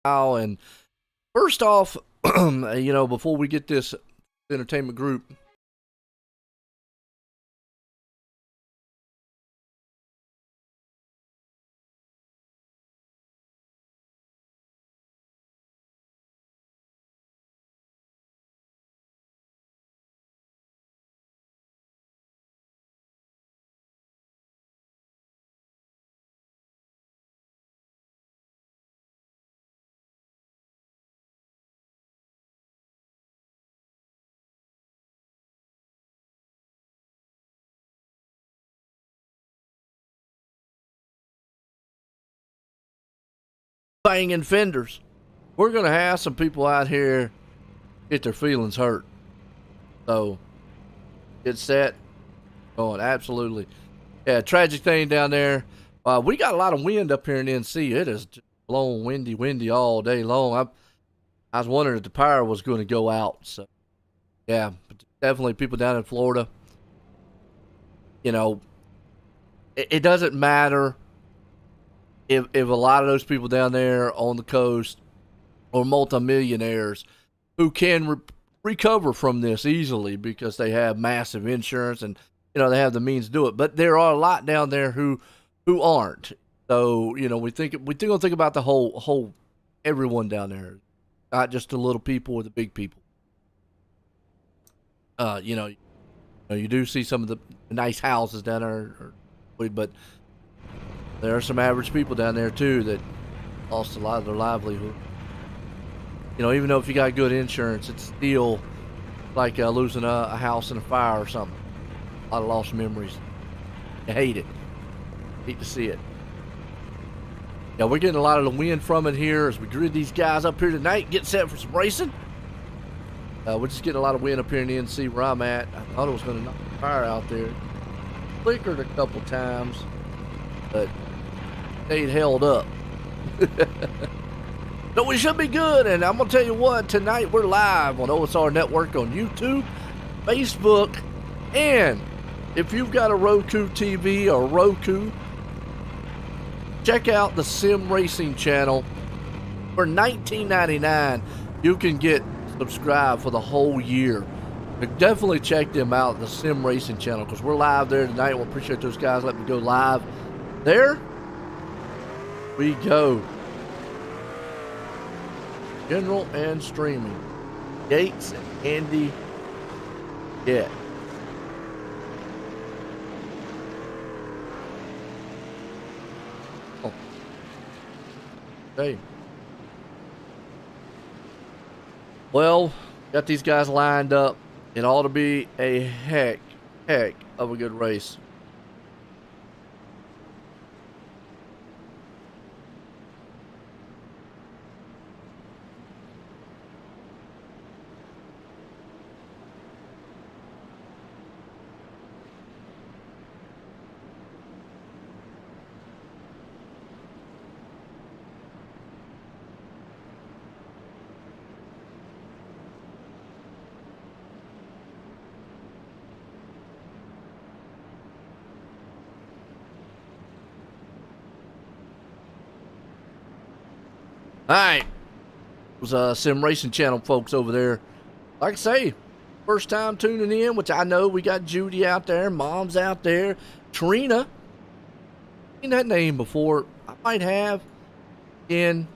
style. And first off, you know, before we get this entertainment group banging fenders, we're gonna have some people out here get their feelings hurt. So get set, going absolutely. Yeah, tragic thing down there. We got a lot of wind up here in NC. It is blowing windy all day long. I was wondering if the power was going to go out. So yeah, definitely people down in Florida. You know, it doesn't matter if a lot of those people down there on the coast are multimillionaires who can recover from this easily because they have massive insurance and, you know, they have the means to do it. But there are a lot down there who aren't. So, you know, we gonna think about the whole everyone down there, not just the little people or the big people. You do see some of the nice houses down there, but there are some average people down there too that lost a lot of their livelihood. You know, even though if you got good insurance, it's still like losing a house in a fire or something. A lot of lost memories. You hate it. Hate to see it. Yeah, we're getting a lot of the wind from it here as we grid these guys up here tonight, get set for some racing. We're just getting a lot of wind up here in the NC where I'm at. I thought it was going to knock the fire out there. Flickered a couple times, but they held up. No, we should be good, and I'm going to tell you what, tonight we're live on OSR Network on YouTube, Facebook, and if you've got a Roku TV or Roku, check out the Sim Racing channel. For $19.99, you can get subscribed for the whole year. But definitely check them out, the Sim Racing channel, because we're live there tonight. We'll appreciate those guys letting me go live. There we go. General and streaming. Gates and Andy. Yeah. Oh. Hey. Well, got these guys lined up. It ought to be a heck of a good race. Alright, it was Sim Racing channel folks over there. Like I say, first time tuning in, which I know we got Judy out there, Mom's out there, Trina. Seen that name before. I might have. Again,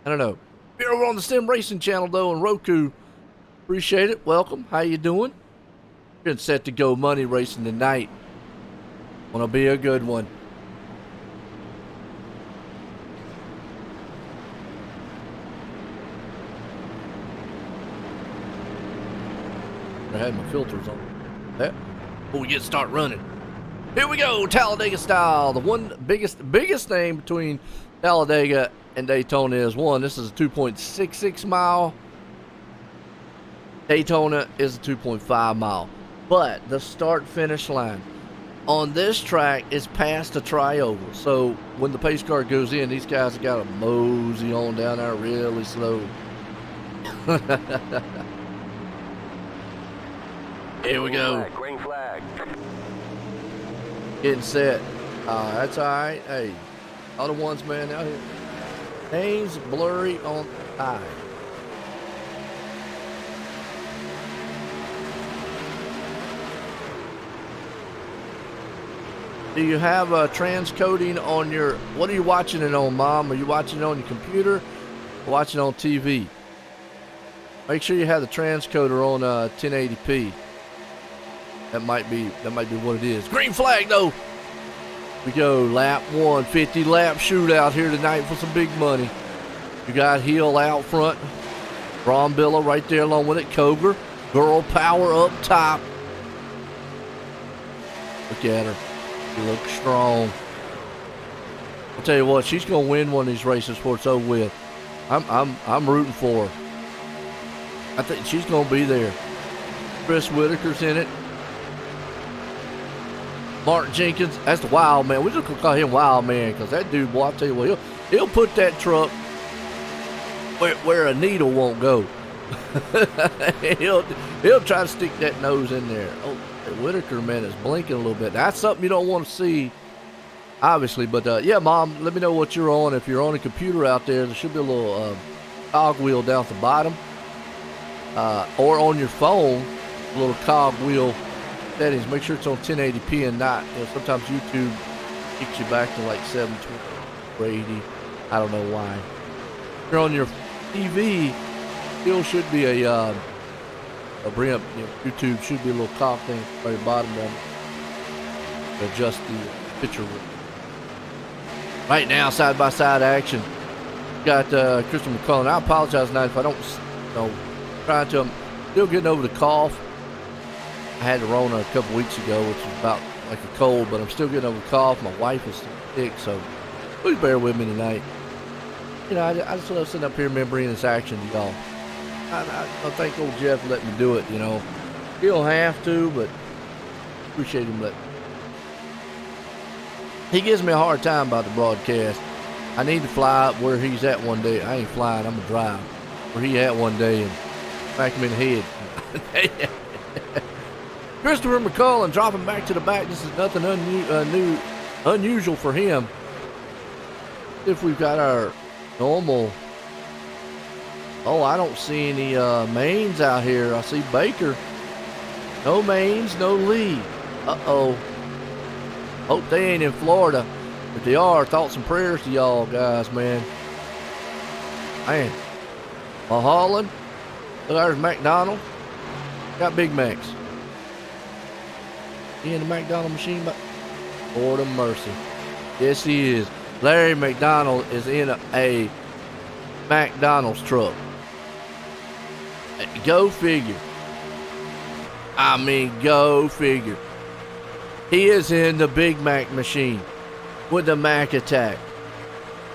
I don't know. If you're over on the Sim Racing channel though on Roku, appreciate it. Welcome. How you doing? Been set to go money racing tonight. Gonna be a good one. I had my filters on. Yeah. Before we get start running. Here we go, Talladega style. The one biggest name between Talladega and Daytona is one. This is a 2.66 mile. Daytona is a 2.5 mile. But the start finish line on this track is past the trioval. So when the pace car goes in, these guys have got to mosey on down there really slow. Here we go. Green flag. Getting set. That's all right. Hey, other ones, man, out here. Lanes blurry on the side. Do you have transcoding on your, what are you watching it on, Mom? Are you watching it on your computer or watching it on TV? Make sure you have the transcoder on 1080p. That might be what it is. Green flag though. We go lap 150 lap shootout here tonight for some big money. You got Hill out front. Brambilla right there along with it. Koger. Girl power up top. Look at her. She looks strong. I'll tell you what, she's gonna win one of these races before it's over with. I'm rooting for her. I think she's gonna be there. Chris Whitaker's in it. Mark Jenkins, that's the wild man. We're just gonna call him wild man because that dude, boy, I tell you what, he'll put that truck where a needle won't go. he'll try to stick that nose in there. Oh, Whitaker, man, is blinking a little bit. That's something you don't want to see, obviously. But yeah, Mom, let me know what you're on. If you're on a computer out there, there should be a little cog wheel down at the bottom, or on your phone, a little cog wheel settings. Make sure it's on 1080p and not. Sometimes YouTube kicks you back to like 720 or 80. I don't know why. If you're on your TV, still should be a bring up, YouTube should be a little cog thing at the very bottom there to adjust the picture. Right now, side by side action. Got Christian McCullough. I apologize tonight if I don't, trying to. I'm still getting over the cough. I had the Rona a couple weeks ago, which was about like a cold, but I'm still getting over the cough. My wife is sick, so please bear with me tonight. I just love sitting up here remembering this action to y'all. I thank old Jeff for letting me do it, He don't have to, but appreciate him letting me. He gives me a hard time about the broadcast. I need to fly up where he's at one day. I ain't flying, I'm going to drive. Where he at one day and smack him in the head. Christopher McCullough dropping back to the back. This is nothing unusual for him. If we've got our normal. Oh, I don't see any mains out here. I see Baker. No mains, no lead. Uh-oh. Hope they ain't in Florida. If they are, thoughts and prayers to y'all guys, man. Man. Mulholland. Look, there's McDonald. Got Big Macs. He in the McDonald machine? Lord of mercy. Yes, he is. Larry McDonald is in a McDonald's truck. Go figure. I mean, go figure. He is in the Big Mac machine with the Mac Attack.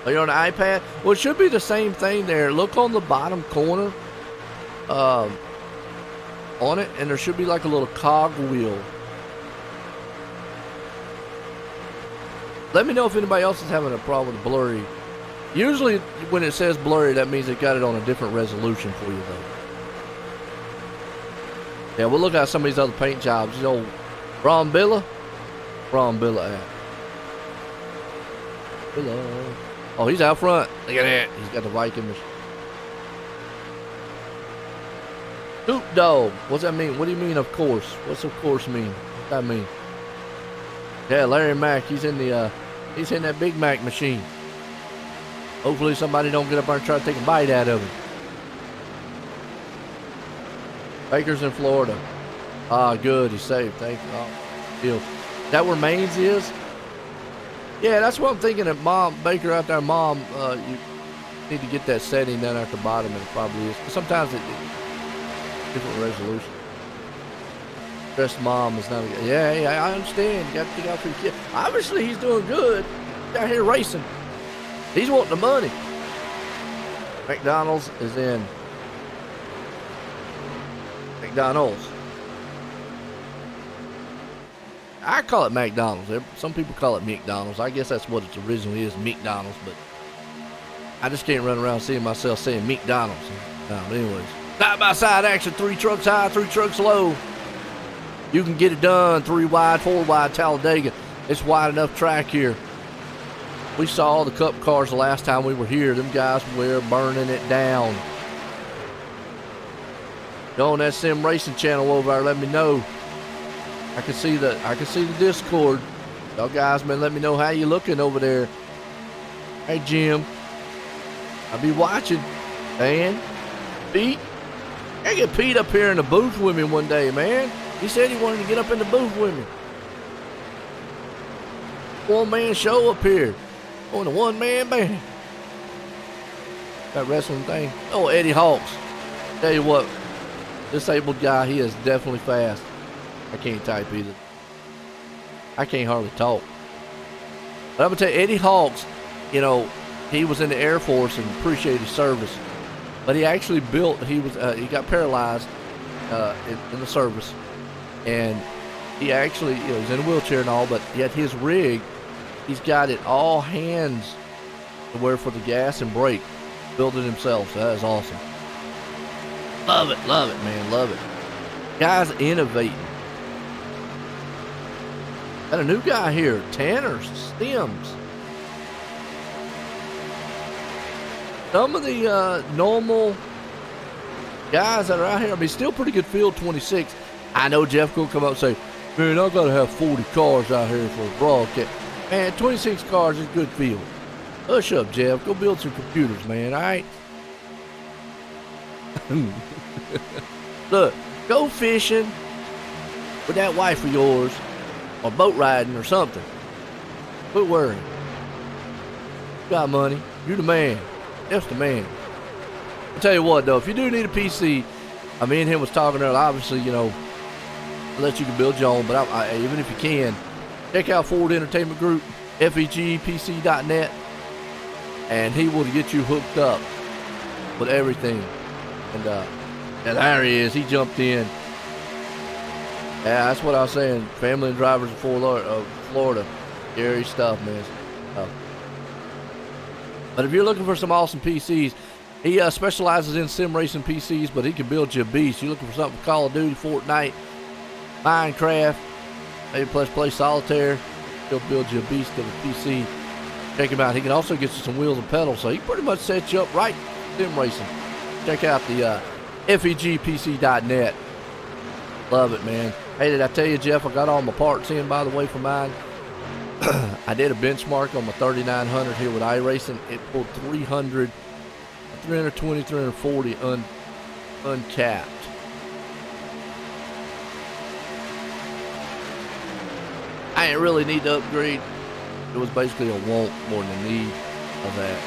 Are you on the iPad? Well, it should be the same thing there. Look on the bottom corner on it, and there should be like a little cog wheel. Let me know if anybody else is having a problem with blurry. Usually when it says blurry, that means it got it on a different resolution for you, though. Yeah, we'll look at some of these other paint jobs. Brambilla at. Hello. Oh, he's out front. Look at that. He's got the Viking machine. Snoop Dogg. What's that mean? What do you mean, of course? What's of course mean? What's that mean? Yeah, Larry Mack. He's in that Big Mac machine. Hopefully somebody don't get up there and try to take a bite out of him. Baker's in Florida. Ah, good. He's safe. Thank you. Oh, is that where Maines is? Yeah, that's what I'm thinking. That Mom Baker out there, Mom, you need to get that setting down at the bottom, and it probably is. Sometimes it's different resolution. Best Mom is not. Yeah, I understand. You got to get out for your kid. Obviously, he's doing good. He's out here racing. He's wanting the money. McDonald's is in. McDonald's. I call it McDonald's. Some people call it McDonald's. I guess that's what it originally is, McDonald's. But I just can't run around seeing myself saying McDonald's. No, anyways. Side by side action. 3 trucks high, 3 trucks low. You can get it done. 3 wide, 4 wide Talladega. It's wide enough track here. We saw the Cup cars the last time we were here. Them guys were burning it down. Go on that Sim Racing channel over there. Let me know. I can see the Discord. Y'all guys, man, let me know how you looking over there. Hey, Jim. I'll be watching. Dan, Pete. I get Pete up here in the booth with me one day, man. He said he wanted to get up in the booth with me. One-man show up here. On a one-man band. That wrestling thing. Oh, Eddie Hawks. Tell you what, disabled guy, he is definitely fast. I can't type either. I can't hardly talk. But I'm going to tell you, Eddie Hawks, you know, he was in the Air Force and appreciated his service. But he actually built, he got paralyzed in the service. And he actually, you know, he's in a wheelchair and all, but yet his rig, he's got it all hands to wear for the gas and brake. Built it himself, so that is awesome. Love it, man, love it. Guys innovating. Got a new guy here, Tanner Stems. Some of the normal guys that are out here, I mean, still pretty good field, 26. I know Jeff will come up and say, man, I gotta have 40 cars out here for a broadcast. Man, 26 cars is a good field. Hush up, Jeff. Go build some computers, man, all right? Look, go fishing with that wife of yours or boat riding or something. Quit worrying. You got money. You're the man. Jeff's the man. I'll tell you what, though, if you do need a PC, me and him was talking earlier, obviously, you know, unless you can build your own, but even if you can, check out Ford Entertainment Group, FEGPC.net, and he will get you hooked up with everything. And there he is. He jumped in. Yeah, that's what I was saying. Family and drivers of Florida. Scary stuff, man. But if you're looking for some awesome PCs, he specializes in sim racing PCs, but he can build you a beast. You're looking for something for Call of Duty, Fortnite, Minecraft, maybe play solitaire. He'll build you a beast of a PC. Check him out. He can also get you some wheels and pedals, so he pretty much sets you up right sim racing. Check out the FEGPC.net. Love it, man. Hey, did I tell you, Jeff, I got all my parts in, by the way, for mine. I did a benchmark on my 3900 here with iRacing. It pulled 320, 340 uncapped. I didn't really need to upgrade. It was basically a want more than a need of that.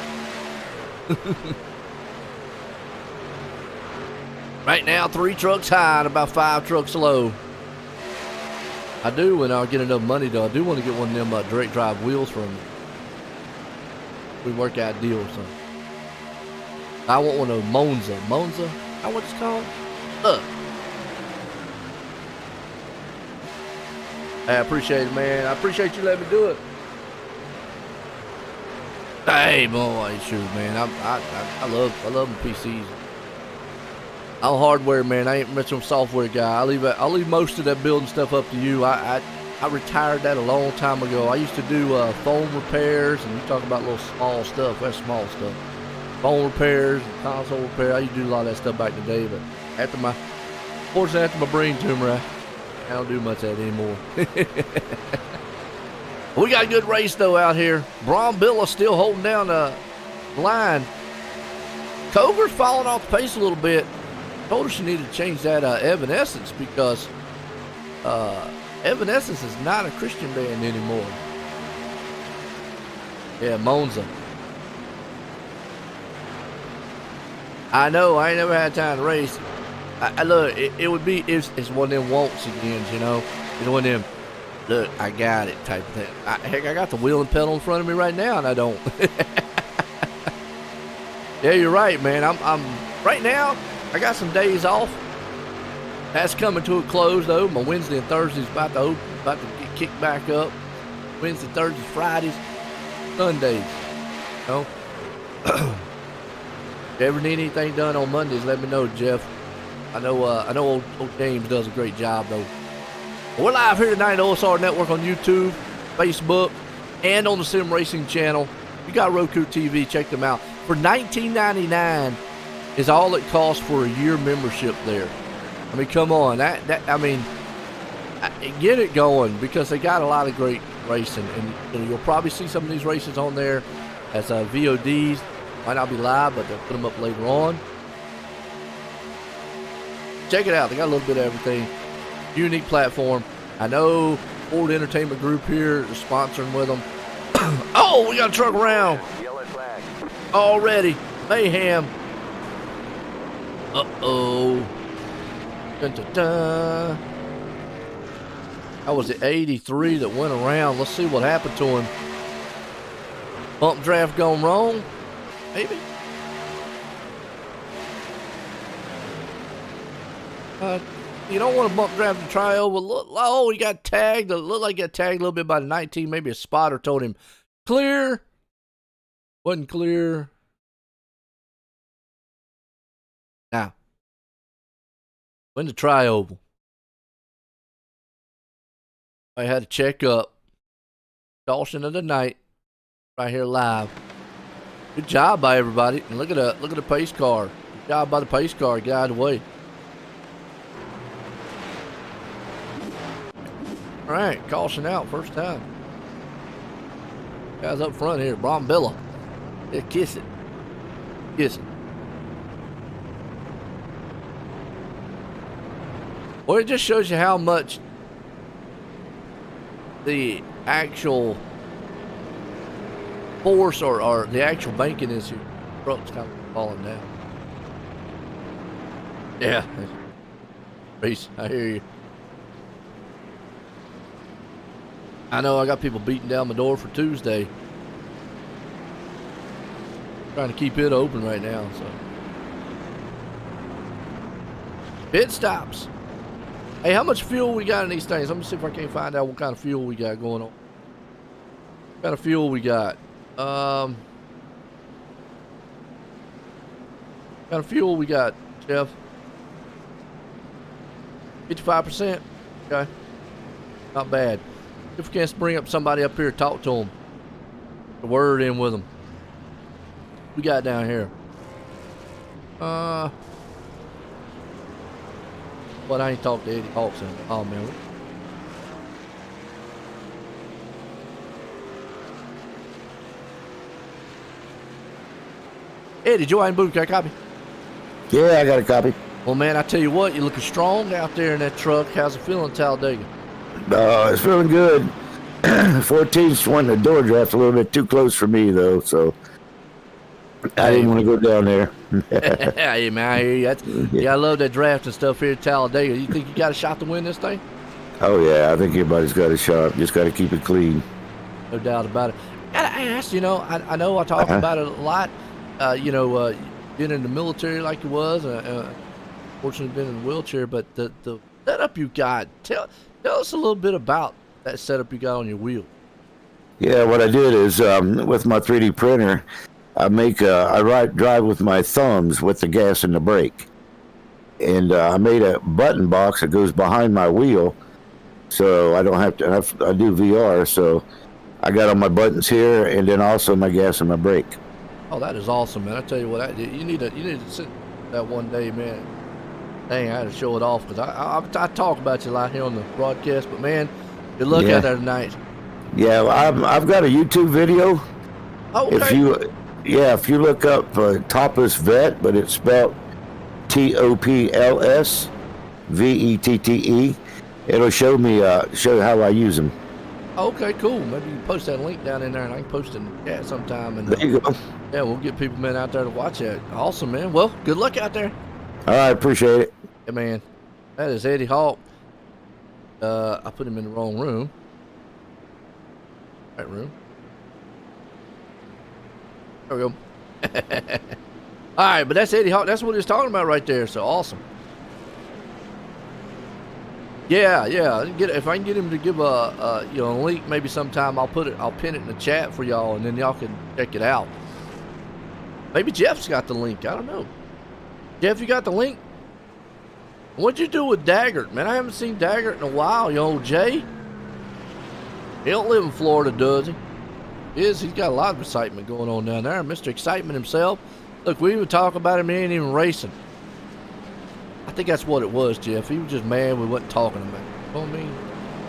Right now, 3 trucks high and about 5 trucks low. I do, when I get enough money, though, I do want to get one of them direct drive wheels from them. We work out a deal or something. I want one of Monza. Monza? How what it's called? I appreciate it, man. I appreciate you letting me do it. Hey, boy, shoot, man. I love them PCs. I'm hardware, man. I ain't much of a software guy. I'll leave most of that building stuff up to you. I retired that a long time ago. I used to do phone repairs, and you talk about little small stuff. That's small stuff. Phone repairs, console repair. I used to do a lot of that stuff back in the day, but after my brain tumor, I don't do much of that anymore. We got a good race, though, out here. Brom Billa's still holding down the line. Coger's falling off the pace a little bit. Told her she needed to change that Evanescence because Evanescence is not a Christian band anymore. Yeah, Monza. I know, I ain't never had time to race. I look, it's one of them wants again, you know. It's one of them, look, I got it type of thing. Heck, I got the wheel and pedal in front of me right now, and I don't. Yeah, you're right, man. I'm right now. I got some days off. That's coming to a close, though. My Wednesday and Thursday's about to get kicked back up. Wednesday, Thursdays, Fridays, Sundays. You know? If you ever need anything done on Mondays, let me know, Jeff. I know old James does a great job, though. We're live here tonight at OSR Network on YouTube, Facebook, and on the Sim Racing channel. You got Roku TV, check them out. For $19.99 is all it costs for a year membership there. I mean, come on. I mean, get it going, because they got a lot of great racing. And you know, you'll probably see some of these races on there as VODs. Might not be live, but they'll put them up later on. Check it out. They got a little bit of everything. Unique platform. I know Ford Entertainment Group here is sponsoring with them. Oh, we got a truck around. Yellow flag. Already. Mayhem. Uh-oh. Dun, dun, dun. That was the 83 that went around. Let's see what happened to him. Bump draft gone wrong? Maybe. You don't want to bump draft and try over. Oh, he got tagged. It looked like he got tagged a little bit by the 19. Maybe a spotter told him, clear. Wasn't clear. Now, when the try oval, I had to check up. Caution of the night, right here live. Good job by everybody. And look at the pace car. Good job by the pace car. Get out of the way. All right, caution out, first time. Guys up front here, Brombilla. Yeah, kiss it. Kiss it. Well, it just shows you how much the actual force or the actual banking is here. The truck's kind of falling down. Yeah. Peace. I hear you. I know I got people beating down my door for Tuesday. Trying to keep it open right now, so. Pit stops. Hey, how much fuel we got in these things? Let me see if I can't find out what kind of fuel we got going on. What kind of fuel we got? What kind of fuel we got, Jeff? 55%? Okay. Not bad. If we can't bring up somebody up here, talk to them. A word in with them. We got down here. But I ain't talked to Eddie Hawkson. Oh man. Eddie, Joe and Booty, got a copy? Yeah, I got a copy. Well, man, I tell you what, you're looking strong out there in that truck. How's it feeling, Talladega? It's feeling good. 14's wanting the door draft a little bit too close for me, though, so I didn't want to go down there. Hey, man, I hear you. Yeah, I love that draft and stuff here at Talladega. You think you got a shot to win this thing? Oh, yeah, I think everybody's got a shot. Just got to keep it clean. No doubt about it. Gotta ask, you know, I know I talk about it a lot. Being in the military like you was, fortunately been in the wheelchair, but the setup you got, tell us a little bit about that setup you got on your wheel. Yeah, what I did is with my 3D printer, I drive with my thumbs with the gas and the brake, and I made a button box that goes behind my wheel, so I don't have to. I do VR, so I got all my buttons here, and then also my gas and my brake. Oh, that is awesome, man! I tell you what, you need to sit that one day, man. Dang, I had to show it off because I talk about you a lot here on the broadcast, but man, good luck out there tonight. Yeah, well, I've got a YouTube video. Oh, okay. If you look up Topless Vet, but it's spelled TOPLS VETTE, it'll show how I use them. Okay, cool. Maybe you can post that link down in there, and I can post it in the chat sometime. And there you go. Yeah, we'll get people, man, out there to watch that. Awesome, man. Well, good luck out there. All right, appreciate it. Yeah, man. That is Eddie Hawk. I put him in the wrong room. Right room. There we go. All right, but that's Eddie Hawk. That's what he was talking about right there. So awesome. Yeah. If I can get him to give a link, maybe sometime I'll pin it in the chat for y'all, and then y'all can check it out. Maybe Jeff's got the link. I don't know. Jeff, you got the link? What'd you do with Daggert, man? I haven't seen Daggert in a while. You old Jay. He don't live in Florida, does he? He's got a lot of excitement going on down there. Mr. Excitement himself. Look, we even talk about him. He ain't even racing. I think that's what it was, Jeff. He was just mad we wasn't talking about it. You know what I mean?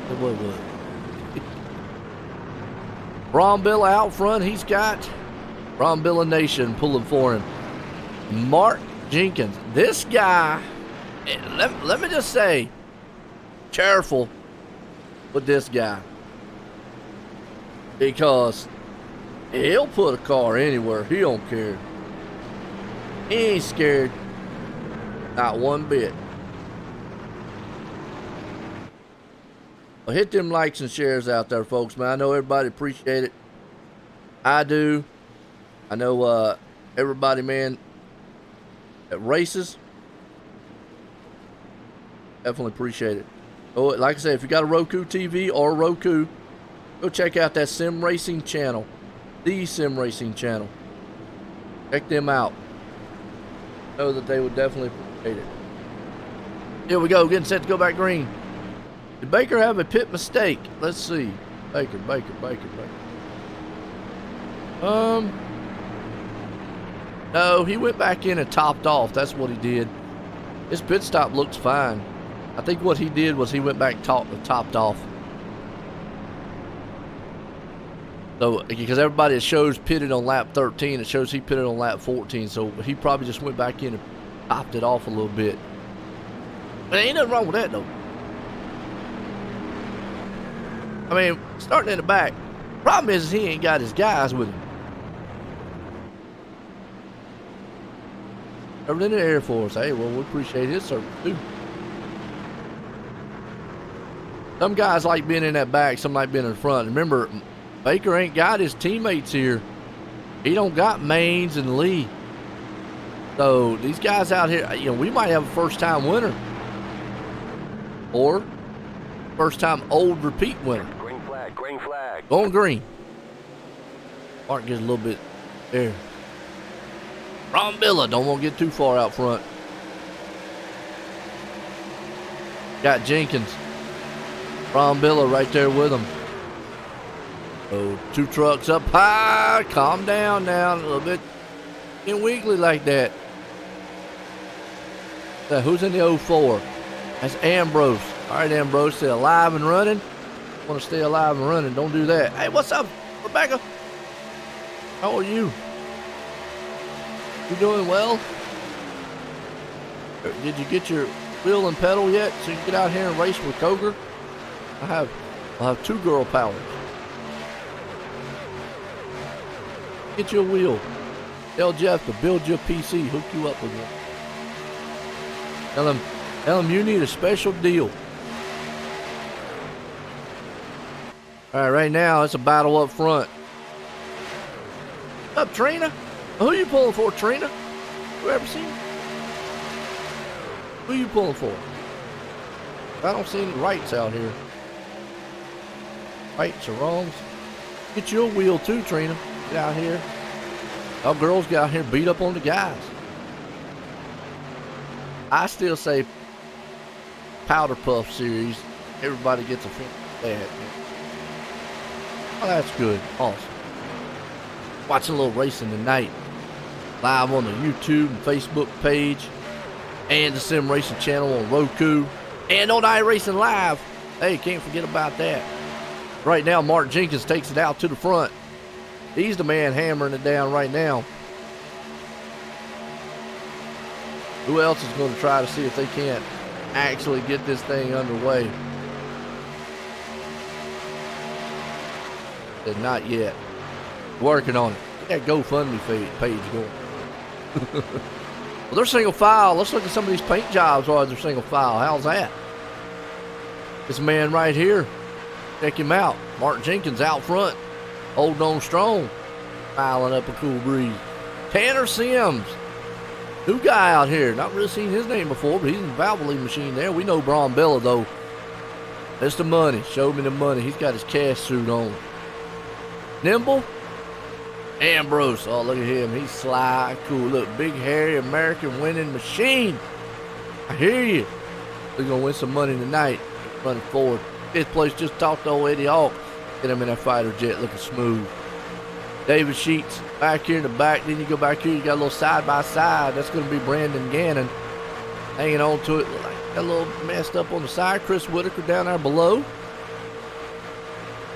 That's what it was. Bromville out front. He's got Bromville Nation pulling for him. Mark Jenkins. This guy, let me just say, careful with this guy. Because he'll put a car anywhere. He don't care. He ain't scared. Not one bit. Well, hit them likes and shares out there, folks, man. I know everybody appreciate it. I do. I know everybody, man, that races. Definitely appreciate it. Oh, like I said, if you got a Roku TV or Roku, go check out that Sim Racing channel. The Sim Racing channel. Check them out. Know that they would definitely appreciate it. Here we go, getting set to go back green. Did Baker have a pit mistake? Let's see. Baker. No, he went back in and topped off. That's what he did. His pit stop looks fine. I think what he did was he went back topped off. So, because everybody that shows pitted on lap 13, it shows he pitted on lap 14. So he probably just went back in and topped it off a little bit. But ain't nothing wrong with that, though. I mean, starting in the back. Problem is he ain't got his guys with him. Over in the Air Force. Hey, well, we appreciate his service, too. Some guys like being in that back. Some like being in the front. Remember, Baker ain't got his teammates here. He don't got Maines and Lee. So, these guys out here, you know, we might have a first-time winner. Or first-time old repeat winner. Green flag. Going green. Mark gets a little bit there. Bromville, don't want to get too far out front. Got Jenkins. Bromville right there with him. Oh, two trucks up high. Calm down now a little bit. Getting wiggly like that. Who's in the 04? That's Ambrose. All right, Ambrose, stay alive and running. Want to stay alive and running. Don't do that. Hey, what's up, Rebecca? How are you? You doing well? Did you get your wheel and pedal yet so you can get out here and race with Coger? I'll have two girl powers. Get you a wheel. Tell Jeff to build your PC, hook you up with one. Tell him you need a special deal. All right, right now it's a battle up front. What's up, Trina? Who you pulling for, Trina? Who ever seen you? Who you pulling for? I don't see any rights out here. Rights or wrongs? Get you a wheel too, Trina. Get out here. Our girls get out here and beat up on the guys. I still say Powder Puff series. Everybody gets a finish with that. Oh, that's good. Awesome. Watching a little racing tonight. Live on the YouTube and Facebook page. And the Sim Racing channel on Roku. And on iRacing Live. Hey, can't forget about that. Right now, Mark Jenkins takes it out to the front. He's the man hammering it down right now. Who else is going to try to see if they can't actually get this thing underway? Not yet. Working on it. Get that GoFundMe page going. Well, they're single file. Let's look at some of these paint jobs while they're single file. How's that? This man right here. Check him out. Mark Jenkins out front. Holding on strong. Filing up a cool breeze. Tanner Sims. New guy out here. Not really seen his name before, but he's in the Valvoline machine there. We know Bromville, though. That's the money. Show me the money. He's got his cash suit on. Nimble. Ambrose. Oh, look at him. He's sly. Cool. Look, big, hairy, American winning machine. I hear you. We're going to win some money tonight. Running forward. Fifth place, just talked to old Eddie Hawk. Get him in that fighter jet looking smooth. David Sheets back here in the back. Then you go back here, you got a little side by side. That's going to be Brandon Gannon hanging on to it. Got a little messed up on the side. Chris Whitaker down there below.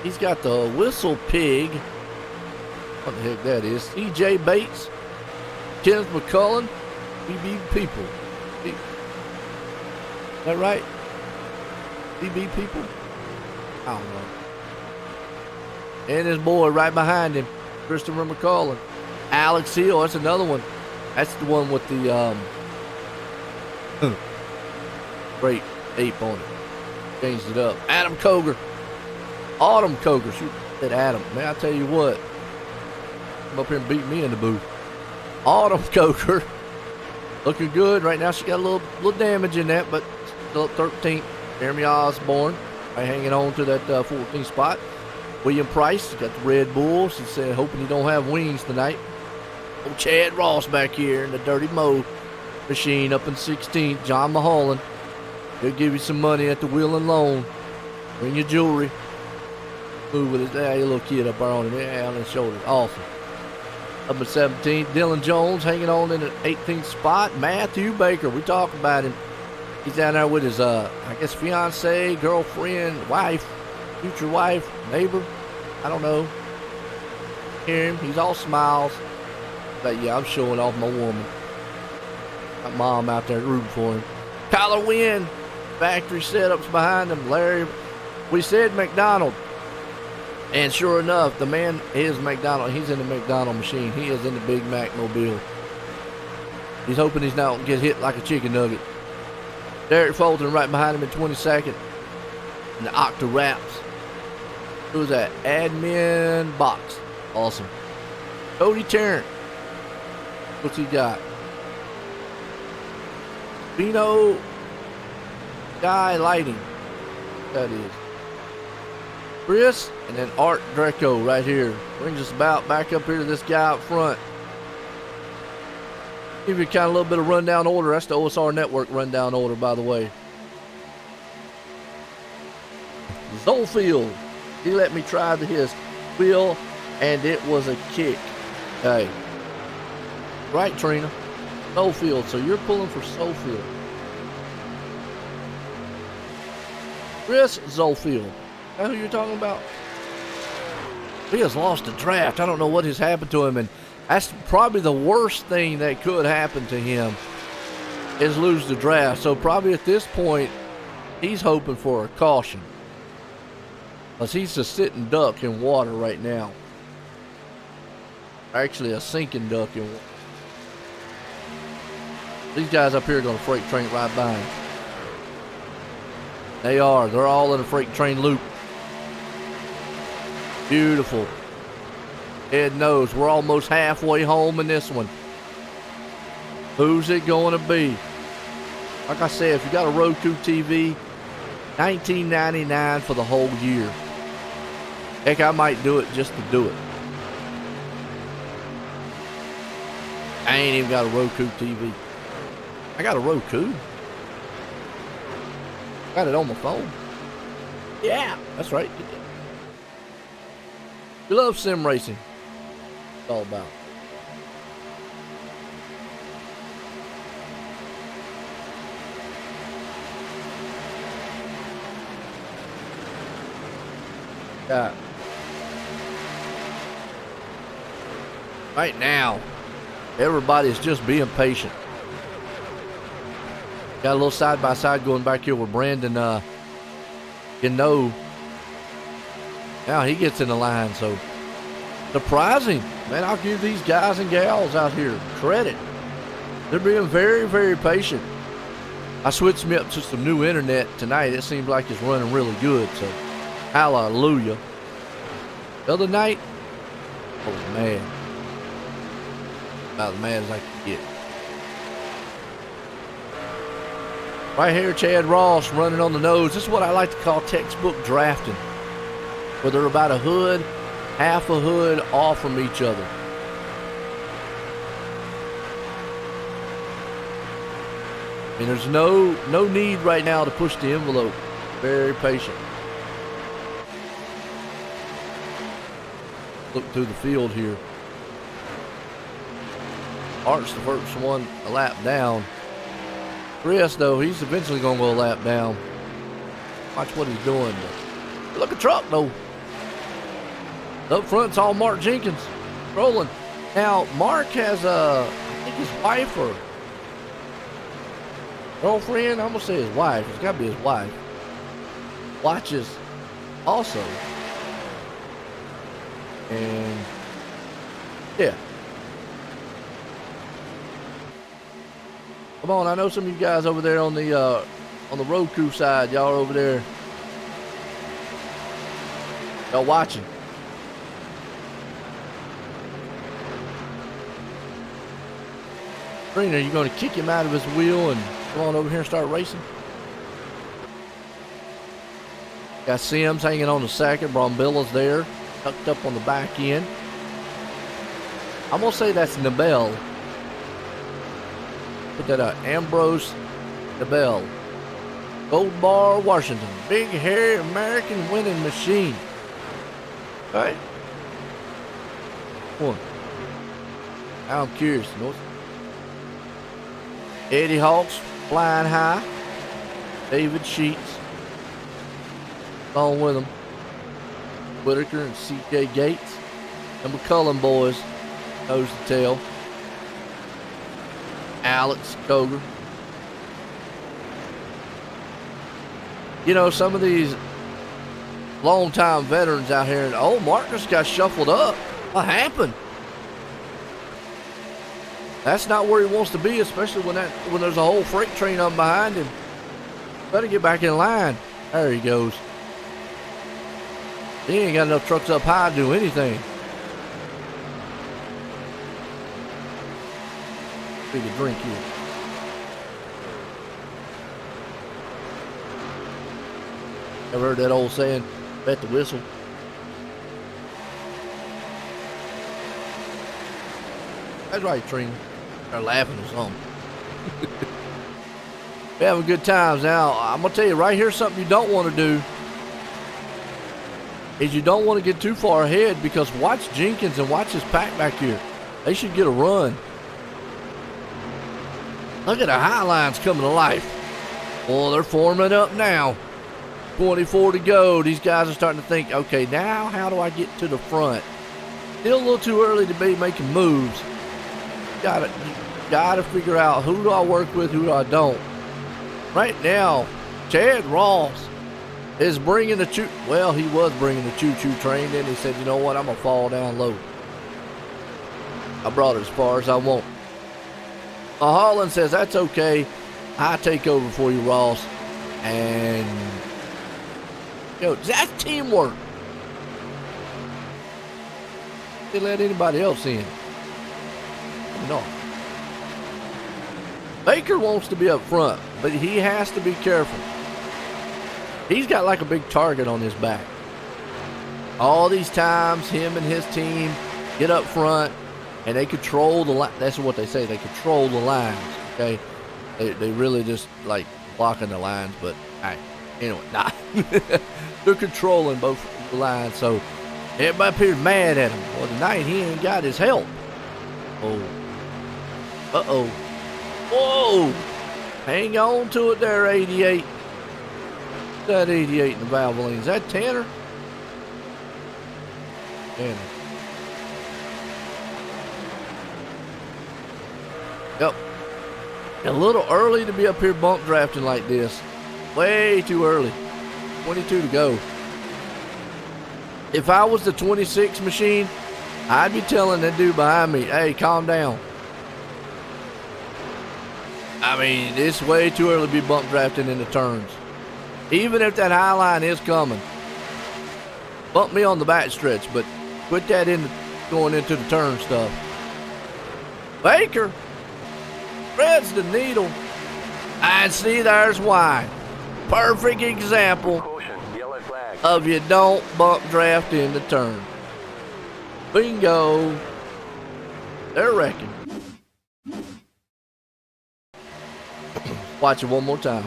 He's got the Whistle Pig. What the heck that is? CJ Bates, Kenneth McCullen, BB People. Is that right? BB People? I don't know. And his boy right behind him, Christopher McCullen. Alex Hill, that's another one. That's the one with the great ape on it. Changed it up. Adam Koger. Autumn Koger. Shoot, that Adam. Man, I tell you what. Come up here and beat me in the booth. Autumn Koger. Looking good right now. She got a little damage in that, but still up 13th. Jeremy Osborne right hanging on to that 14th spot. William Price got the Red Bulls. He said, hoping he don't have wings tonight. Old Chad Ross back here in the Dirty Mo machine up in 16th. John Mulholland. He'll give you some money at the wheel and loan. Bring your jewelry. Move with his little kid up there on him. Yeah, on his shoulder. Awesome. Up at 17th. Dylan Jones hanging on in the 18th spot. Matthew Baker. We talk about him. He's down there with his, I guess, fiance, girlfriend, wife, future wife, neighbor. I don't know. Hear him. He's all smiles. But yeah, I'm showing off my woman. My mom out there rooting for him. Kyler Wynn. Factory setups behind him. Larry. We said McDonald. And sure enough, the man is McDonald. He's in the McDonald machine. He is in the Big Mac mobile. He's hoping he's not going to get hit like a chicken nugget. Derek Fulton right behind him in 22nd. And the Octa Raps. Who's that? Admin Box. Awesome. Cody Tarrant. What's he got? Vino Guy Lighting. That is. Chris and then Art Greco right here. Brings us about back up here to this guy up front. Give you kind of a little bit of rundown order. That's the OSR Network rundown order, by the way. Zofield. He let me try his wheel, and it was a kick. Hey. Right, Trina. Zofield. So you're pulling for Zofield. Chris Zofield. Is that who you're talking about? He has lost a draft. I don't know what has happened to him, and that's probably the worst thing that could happen to him is lose the draft. So probably at this point, he's hoping for a caution. Because he's a sitting duck in water right now. Actually, a sinking duck in water. These guys up here are going to freight train right by him. They are. They're all in a freight train loop. Beautiful. Ed knows we're almost halfway home in this one. Who's it going to be? Like I said, if you got a Roku TV, $19.99 for the whole year. Heck, I might do it just to do it. I ain't even got a Roku TV. I got a Roku. Got it on my phone. Yeah, that's right. You love sim racing. It's all about. Yeah. Right now, everybody's just being patient. Got a little side by side going back here with Brandon. Now he gets in the line, so surprising. Man, I'll give these guys and gals out here credit. They're being very, very patient. I switched me up to some new internet tonight. It seems like it's running really good, so hallelujah. The other night, I was mad. About as mad as I could get. Right here, Chad Ross running on the nose. This is what I like to call textbook drafting, where they're about a hood, half a hood off from each other. And there's no need right now to push the envelope. Very patient. look through the field here. Art's the first one a lap down. Chris, though, he's eventually going to go a lap down. Watch what he's doing. Look at truck, though. Up front's all Mark Jenkins rolling. Now, Mark has I think his wife or girlfriend, I'm going to say his wife. It's got to be his wife. Watches also. And, yeah. Come on, I know some of you guys over there on the road crew side, y'all are over there. Y'all watching. Green, are you going to kick him out of his wheel and go on over here and start racing? Got Sims hanging on the second. Brombilla's there, tucked up on the back end. I'm going to say that's Nabel. Put that out. Ambrose Nabel. Gold Bar, Washington. Big, hairy, American winning machine. All right. One. I'm curious. Eddie Hawks flying high. David Sheets along with him. Whitaker and C.J. Gates. And McCullum boys. Nose to tail. Alex Koger. You know, some of these long-time veterans out here, and oh, Marcus got shuffled up. What happened? That's not where he wants to be, especially when there's a whole freight train up behind him. Better get back in line. There he goes. He ain't got enough trucks up high to do anything. Take a drink here. Ever heard that old saying, bet the whistle? That's right, Trina. They're laughing or something. We're having good times. Now, I'm going to tell you right here something you don't want to do is you don't want to get too far ahead, because watch Jenkins and watch his pack back here. They should get a run. Look at the high lines coming to life. Well, they're forming up now. 24 to go. These guys are starting to think, okay, now how do I get to the front? Still a little too early to be making moves. You gotta figure out, who do I work with, who do I don't. Right now, Chad Ross is bringing the well, he was bringing the choo-choo train. Then he said, you know what, I'm gonna fall down low. I brought it as far as I want. Holland says, that's okay. I take over for you, Ross. And, that's teamwork. They let anybody else in. No. Baker wants to be up front, but he has to be careful. He's got like a big target on his back. All these times, him and his team get up front, and they control the line. That's what they say. They control the lines, okay? They really just, like, blocking the lines, but, hey, anyway, nah. They're controlling both the lines, so everybody appears mad at him. Well, tonight he ain't got his help. Oh. Uh-oh. Whoa! Hang on to it there, 88. That 88 in the Valvoline. Is that Tanner? Tanner. Yep. A little early to be up here bump drafting like this. Way too early. 22 to go. If I was the 26 machine, I'd be telling that dude behind me, hey, calm down. I mean, it's way too early to be bump drafting in the turns. Even if that high line is coming, bump me on the back stretch, but put that in going into the turn stuff. Baker threads the needle. And see, there's why. Perfect example of you don't bump draft in the turn. Bingo. They're wrecking. Watch it one more time.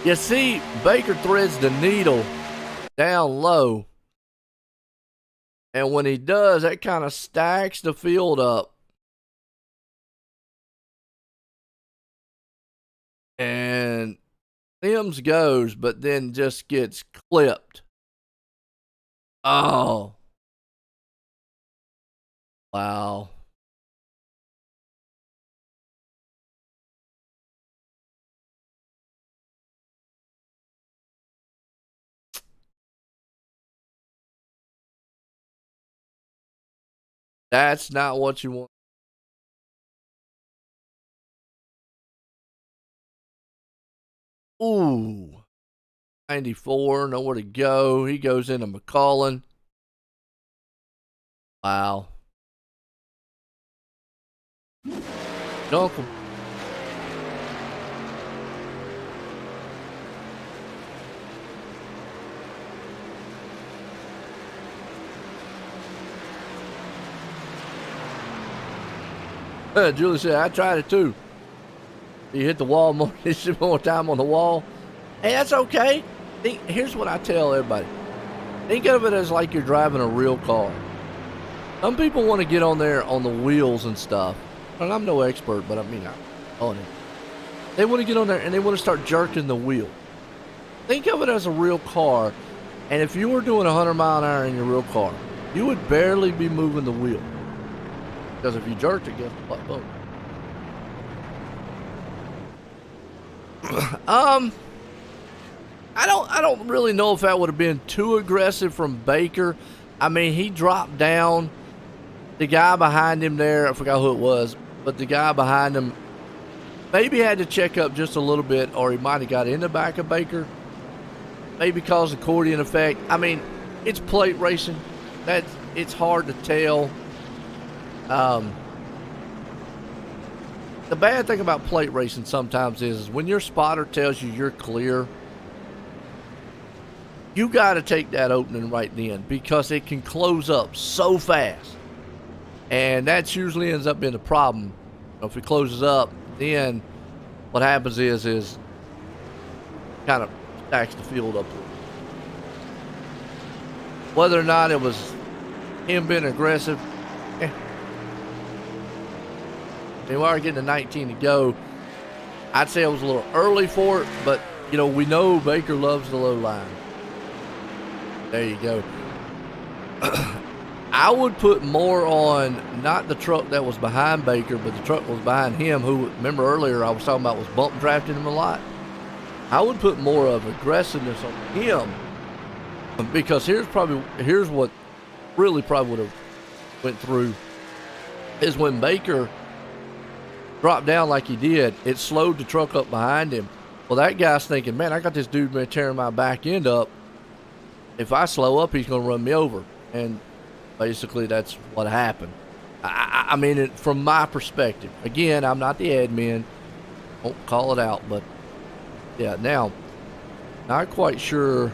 You see, Baker threads the needle down low And when he does, that kind of stacks the field up. And Sims goes, but then just gets clipped. Oh. Wow. That's not what you want. Ooh. 94, nowhere to go. He goes into McCullen. Wow. Dunk him. Julie said, I tried it too. You hit the wall more time on the wall. Hey, that's okay. Here's what I tell everybody. Think of it as like you're driving a real car. Some people want to get on there on the wheels and stuff. And I'm no expert, but I mean, they want to get on there and they want to start jerking the wheel. Think of it as a real car. And if you were doing 100 mile an hour in your real car, you would barely be moving the wheel. Because if you jerked it, guess what? Boom. I don't really know if that would have been too aggressive from Baker. I mean, he dropped down. The guy behind him there, I forgot who it was, but the guy behind him maybe had to check up just a little bit, or he might have got in the back of Baker. Maybe caused accordion effect. I mean, it's plate racing. It's hard to tell. The bad thing about plate racing sometimes is when your spotter tells you you're clear, you got to take that opening right then because it can close up so fast. And that usually ends up being the problem. If it closes up, then what happens is kind of stacks the field up. Whether or not it was him being aggressive, They are getting to 19 to go. I'd say it was a little early for it, but, you know, we know Baker loves the low line. There you go. I would put more on not the truck that was behind Baker, but the truck that was behind him, who, remember earlier I was talking about was bump drafting him a lot. I would put more of aggressiveness on him because here's what really probably would have went through is when Baker dropped down like he did, it slowed the truck up behind him. Well, that guy's thinking, man, I got this dude tearing my back end up. If I slow up, he's going to run me over. And basically that's what happened. I mean, from my perspective. Again, I'm not the admin. Won't call it out, but yeah, now, not quite sure.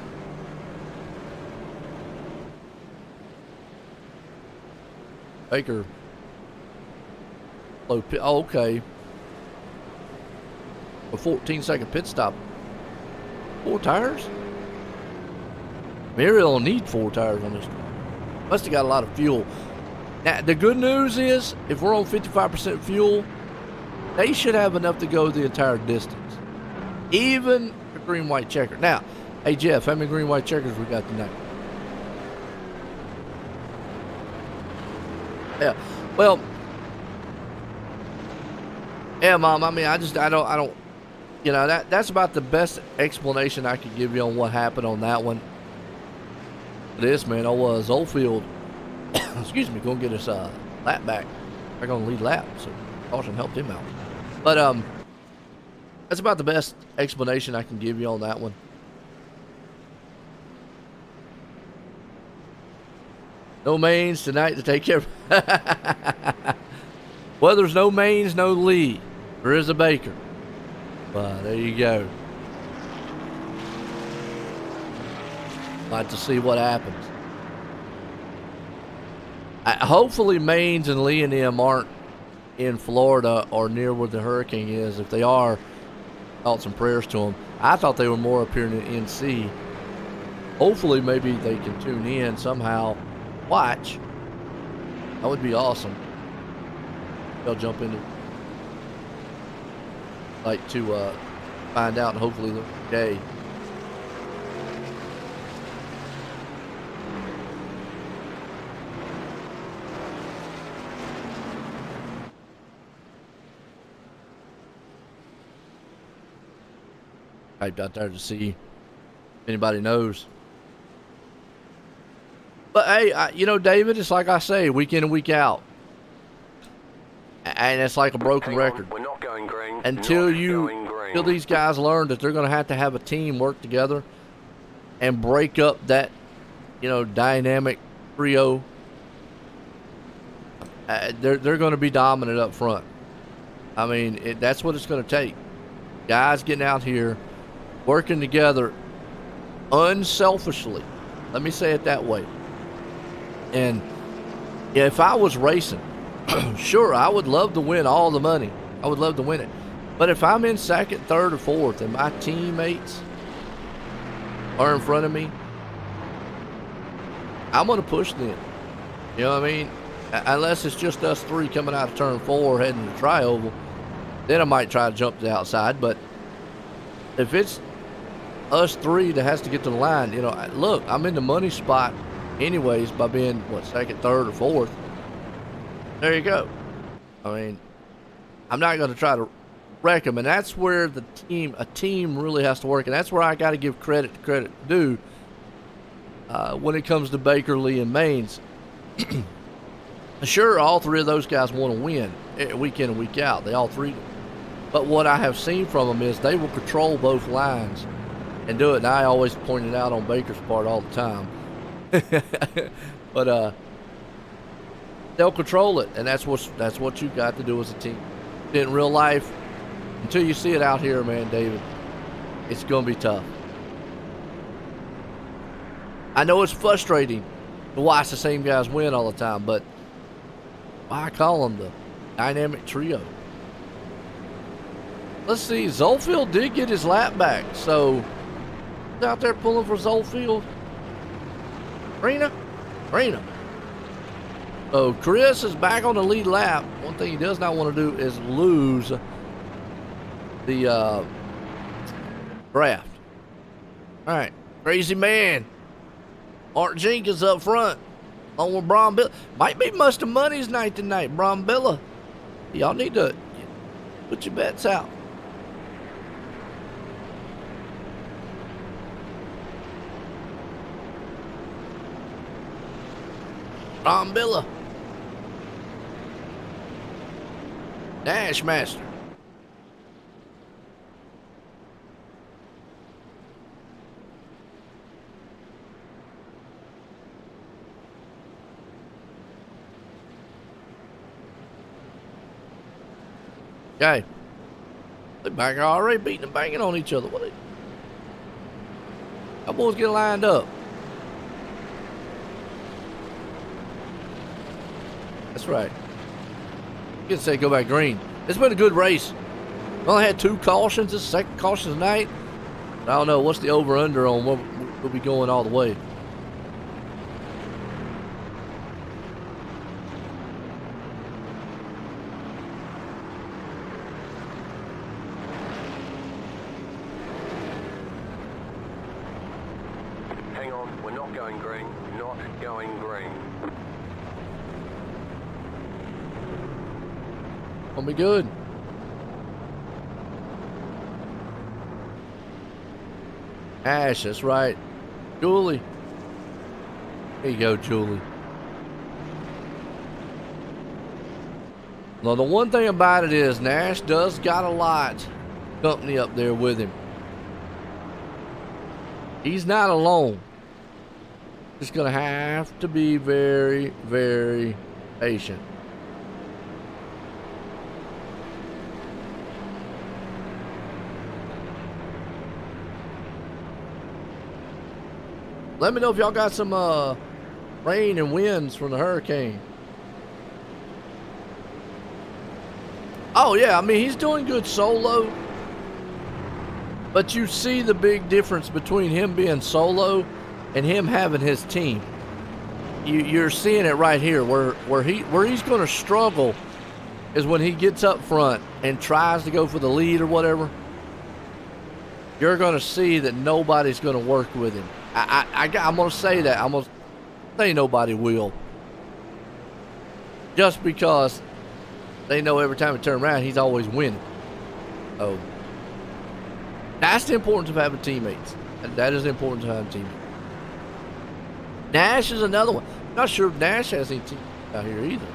Baker. Oh, okay. A 14-second pit stop. 4 tires? Maybe they'll need 4 tires on this. Must have got a lot of fuel. Now, the good news is, if we're on 55% fuel, they should have enough to go the entire distance. Even a green-white checker. Now, hey, Jeff, how many green-white checkers we got tonight? Yeah. Well, yeah, Mom, I mean, I don't, you know, that's about the best explanation I could give you on what happened on that one. This, man, Oldfield, excuse me, going to get his lap back. They're going to lead lap, so caution helped him out. But that's about the best explanation I can give you on that one. No mains tonight to take care of. Well, there's no mains, no lead. There is a Baker. But there you go. Like to see what happens. Hopefully Maines and Lee and them aren't in Florida or near where the hurricane is. If they are, thoughts and prayers to them. I thought they were more up here in the NC. Hopefully maybe they can tune in somehow watch. That would be awesome. They'll jump into, like, to find out, and hopefully they're okay. Typed out there to see if anybody knows. But hey, you know, David, it's like I say, week in and week out, and it's like a broken record. We're not going green. Until these guys learn that they're going to have a team work together and break up that, you know, dynamic trio. They're going to be dominant up front. I mean, that's what it's going to take. Guys getting out here, working together unselfishly. Let me say it that way. And if I was racing, sure, I would love to win all the money. I would love to win it. But if I'm in second, third, or fourth, and my teammates are in front of me, I'm going to push them. You know what I mean? Unless it's just us three coming out of turn 4 heading to tri-oval, then I might try to jump to the outside. But if it's us three that has to get to the line, you know, look, I'm in the money spot anyways by being, what, second, third, or fourth. There you go. I mean, I'm not going to try to wreck them, and that's where a team really has to work, and that's where I got to give credit to credit due when it comes to Baker, Lee, and Maines. Sure, all three of those guys want to win week in and week out. They all three do. But what I have seen from them is they will control both lines and do it. And I always point it out on Baker's part all the time. But they'll control it, and that's what you've got to do as a team. In real life, until you see it out here, man, David, it's going to be tough. I know it's frustrating to watch the same guys win all the time, but I call them the dynamic trio. Let's see, Zofield did get his lap back, so he's out there pulling for Zofield. Rena. So Chris is back on the lead lap. One thing he does not want to do is lose the draft. All right, crazy man. Art Jenkins up front. On with Brambilla. Might be Mustang Money's night tonight, Brambilla. Y'all need to put your bets out. Brambilla. Dash Master. Okay. They back already beating and banging on each other. What are they? Y'all boys get lined up. That's right. You can say go back green. It's been a good race. We only had 2 cautions. This is the second caution tonight. I don't know. What's the over-under on what we'll be going all the way? Hang on, we're not going green. Not going green. Gonna be good. Ash, that's right. Julie. There you go, Julie. Now, the one thing about it is Nash does got a lot company up there with him. He's not alone. Just going to have to be very, very patient. Let me know if y'all got some rain and winds from the hurricane. Oh, yeah. I mean, he's doing good solo. But you see the big difference between him being solo and him having his team. you're seeing it right here where he's going to struggle is when he gets up front and tries to go for the lead or whatever. You're going to see that nobody's going to work with him. I'm going to say that. I'm going to say nobody will. Just because they know every time he turns around, he's always winning. So that's the importance of having teammates. That is the importance of having teammates. Nash is another one. Not sure if Nash has any teammates out here either.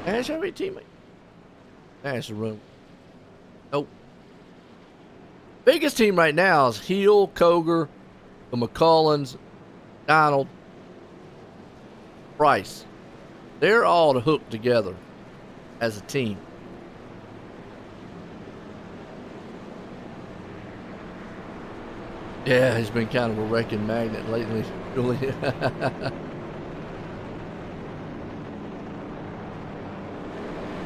Nash have any teammates? Nash is run. Nope. Biggest team right now is Heel, Koger, the McCullens, Donald, Price. They're all to hook together as a team. Yeah, he's been kind of a wrecking magnet lately, really. Kind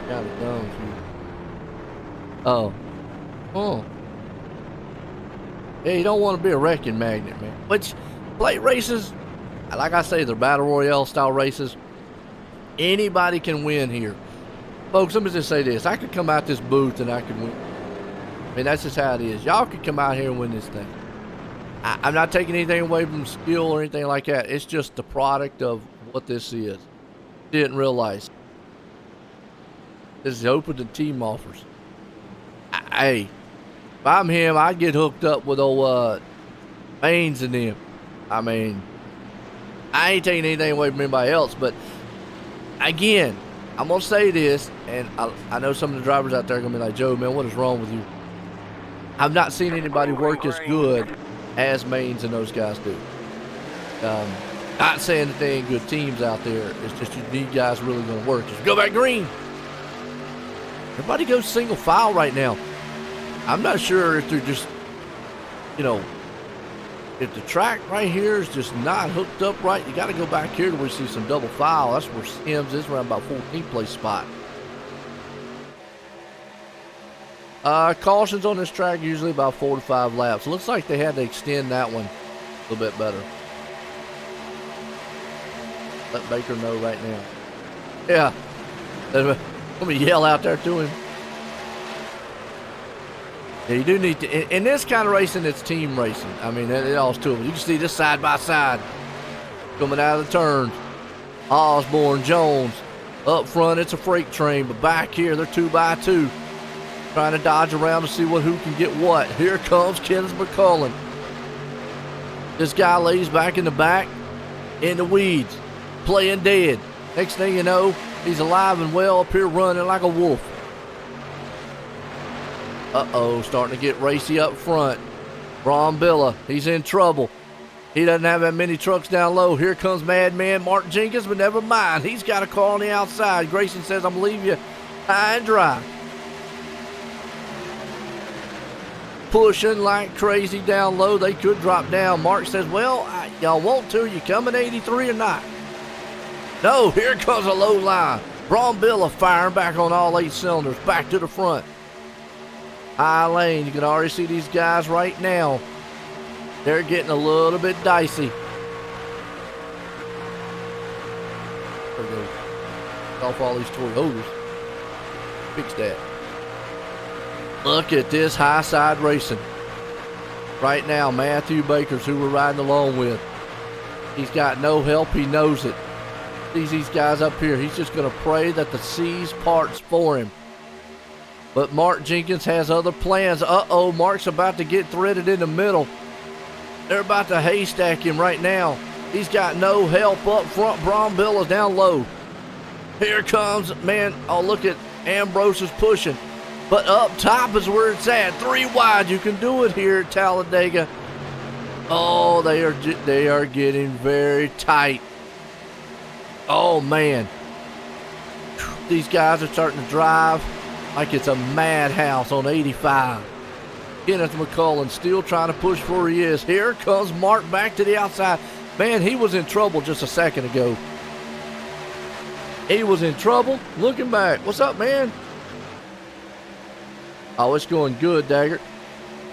of dumb. Oh. Yeah, you don't want to be a wrecking magnet, man. Which, plate races, like I say, they're battle royale style races. Anybody can win here. Folks, let me just say this. I could come out this booth and I could win. I mean, that's just how it is. Y'all could come out here and win this thing. I'm not taking anything away from skill or anything like that. It's just the product of what this is. Didn't realize. This is open to team offers. Hey, if I'm him, I'd get hooked up with old Baines and them. I mean, I ain't taking anything away from anybody else, but again, I'm going to say this, and I know some of the drivers out there are going to be like, Joe, man, what is wrong with you? I've not seen anybody work as good as Maines and those guys do. Not saying that they ain't good teams out there. It's just you need guys really going to work. Just go back green. Everybody goes single file right now. I'm not sure if they're just, if the track right here is just not hooked up right, you got to go back here to where we see some double file. That's where Sims is, around about 14th place spot. Cautions on this track usually about 4 to 5 laps. Looks like they had to extend that one a little bit better. Let Baker know right now. Yeah. Let me yell out there to him. Yeah, you do need to. In this kind of racing, it's team racing. I mean, it all's two of them. You can see this side by side coming out of the turns. Osborne, Jones. Up front, it's a freight train. But back here, they're 2 by 2. Trying to dodge around to see who can get what. Here comes Kenneth McCullin. This guy lays back in the back, in the weeds, playing dead. Next thing you know, he's alive and well up here running like a wolf. Uh-oh, starting to get racy up front. Brambilla, he's in trouble. He doesn't have that many trucks down low. Here comes Madman Mark Jenkins, but never mind. He's got a car on the outside. Grayson says, I'm going to leave you high and dry. Pushing like crazy down low. They could drop down. Mark says, well, y'all want to. You coming 83 or not? No, here comes a low line. Brambilla firing back on all 8 cylinders. Back to the front. High lane. You can already see these guys right now. They're getting a little bit dicey. There we go. Off all these Toyotas. Fix that. Look at this high side racing. Right now, Matthew Baker's who we're riding along with. He's got no help. He knows it. Sees these guys up here. He's just going to pray that the seas parts for him. But Mark Jenkins has other plans. Uh-oh, Mark's about to get threaded in the middle. They're about to haystack him right now. He's got no help up front. Brambilla down low. Here comes, man, oh, look at Ambrose is pushing. But up top is where it's at. 3 wide. You can do it here at Talladega. Oh, they are getting very tight. Oh, man. These guys are starting to drive like it's a madhouse on 85. Kenneth McCullin still trying to push for where he is. Here comes Mark back to the outside. Man, he was in trouble just a second ago. He was in trouble. Looking back. What's up, man? Oh, it's going good, Daggert.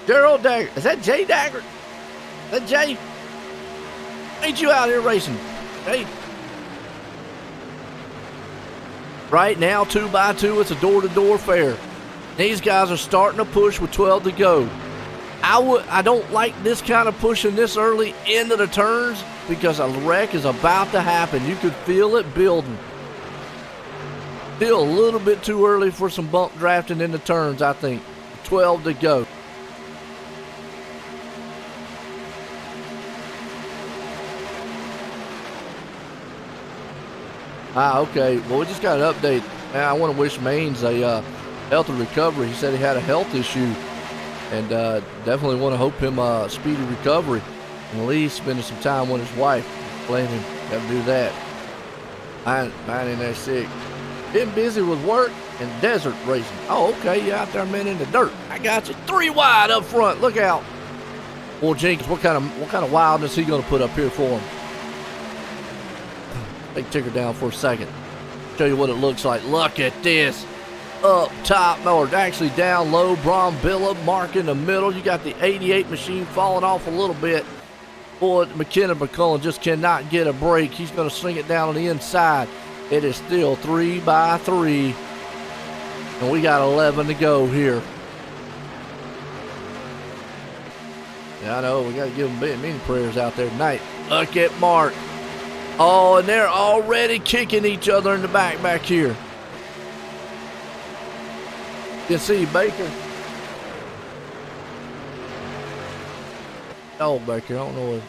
Gerald Daggert. Is that Jay Daggert? Is that Jay? Ain't you out here racing? Hey, Right now, 2x2, it's a door-to-door fair. These guys are starting to push with 12 to go. I don't like this kind of pushing this early into the turns because a wreck is about to happen. You could feel it building. Still a little bit too early for some bump drafting in the turns, I think. 12 to go. Okay. Well, we just got an update. I want to wish Maines a healthy recovery. He said he had a health issue, and definitely want to hope him a speedy recovery. And at least spending some time with his wife. Blame him. Got to do that. Mine in there sick. Been busy with work and desert racing. Oh, okay. You out there, man, in the dirt. I got you. 3 wide up front. Look out. Well, Jenkins, what kind of wildness he gonna put up here for him? Take ticker down for a second. Show you what it looks like. Look at this. Up top, or actually down low. Brambilla mark in the middle. You got the 88 machine falling off a little bit. Boy, McCullen just cannot get a break. He's going to swing it down on the inside. It is still 3x3. And we got 11 to go here. Yeah, I know. We got to give them many prayers out there tonight. Look at Mark. Oh, and they're already kicking each other in the back here. You see Baker. Oh, Baker, I don't know what.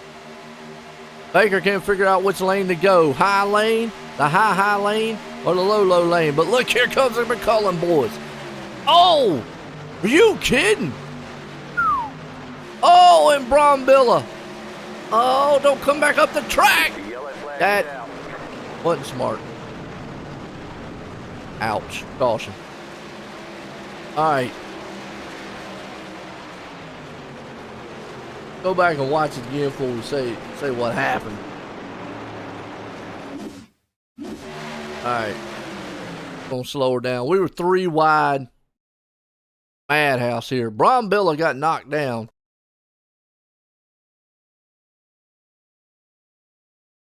Baker can't figure out which lane to go. High lane, the high lane, or the low lane. But look, here comes the McCullen boys. Oh, are you kidding? Oh, and Brambilla. Oh, don't come back up the track. That wasn't smart. Ouch. Caution. All right. Go back and watch it again before we say what happened. All right. Gonna slow her down. We were 3 wide. Madhouse here. Brambilla got knocked down.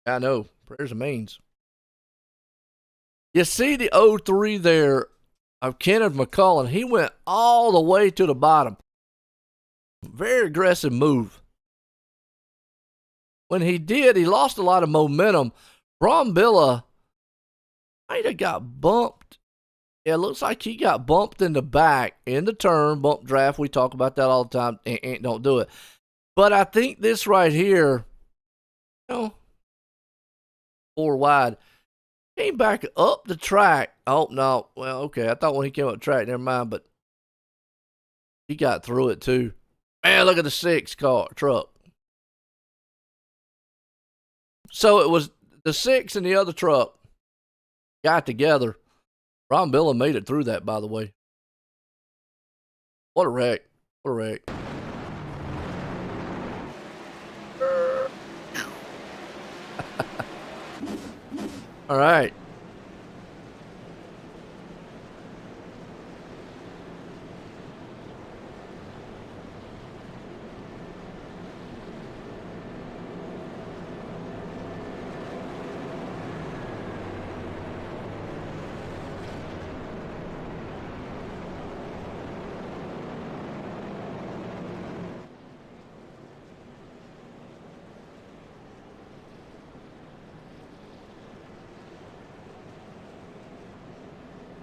I know. Prayers and Maines. You see the 03 there of Kenneth McCullen. He went all the way to the bottom. Very aggressive move. When he did, he lost a lot of momentum. Brambilla might have got bumped. Yeah, it looks like he got bumped in the back in the turn. Bump draft. We talk about that all the time. Don't do it. But I think this right here, 4 wide. Came back up the track. Oh, no. Well, okay. I thought when he came up the track, never mind, but he got through it too. Man, look at the 6 truck. So it was the 6 and the other truck got together. Brambilla made it through that, by the way. What a wreck. What a wreck. All right.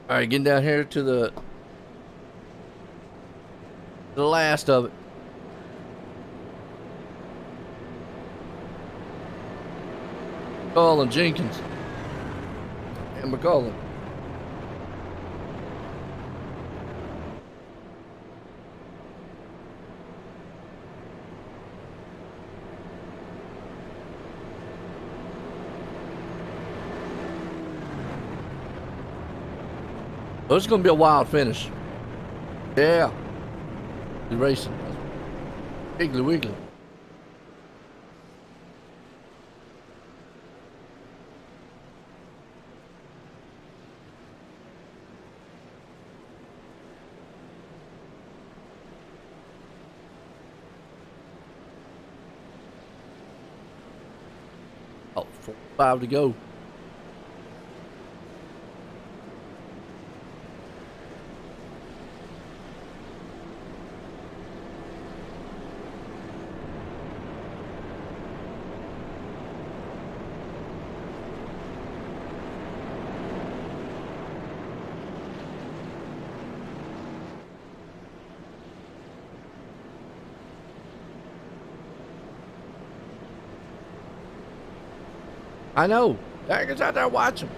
All right, getting down here to the last of it. McCullen, Jenkins, and McCullen. Oh, it's going to be a wild finish. Yeah. The racing. Wiggly wiggly. Oh, 4, 5 to go. I know. Dagger's out there watching.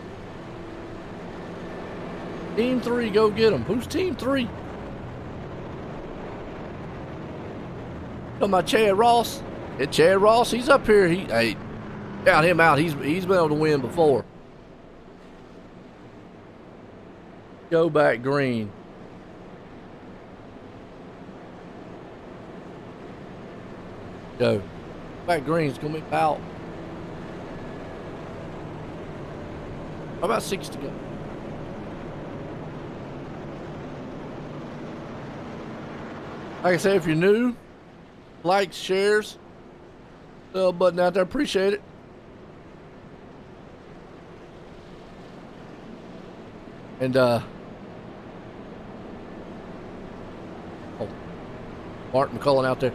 Team 3, go get them. Who's Team 3? Talking about Chad Ross. Yeah, Chad Ross, he's up here. Hey, count him out. He's been able to win before. Go back green. Go. Back green's gonna be out. About 6 to go. Like I said, if you're new, likes, shares, little button out there, appreciate it. And Mark McCullen out there.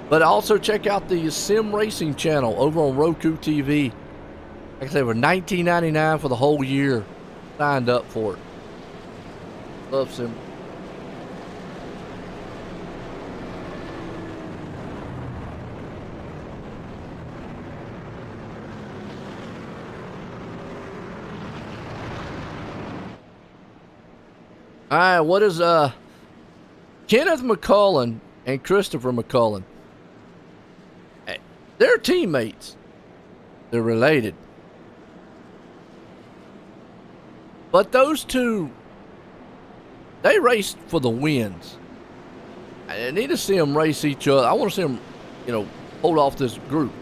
But also check out the Sim Racing channel over on Roku TV. Like I said, for $19.99 for the whole year. Signed up for it. Love Sim. All right, what is Kenneth McCullen and Christopher McCullen? They're teammates. They're related. But those two, they raced for the wins. I need to see them race each other. I want to see them, hold off this group.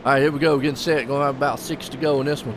All right, here we go. Getting set. Going to have about 6 to go in this one.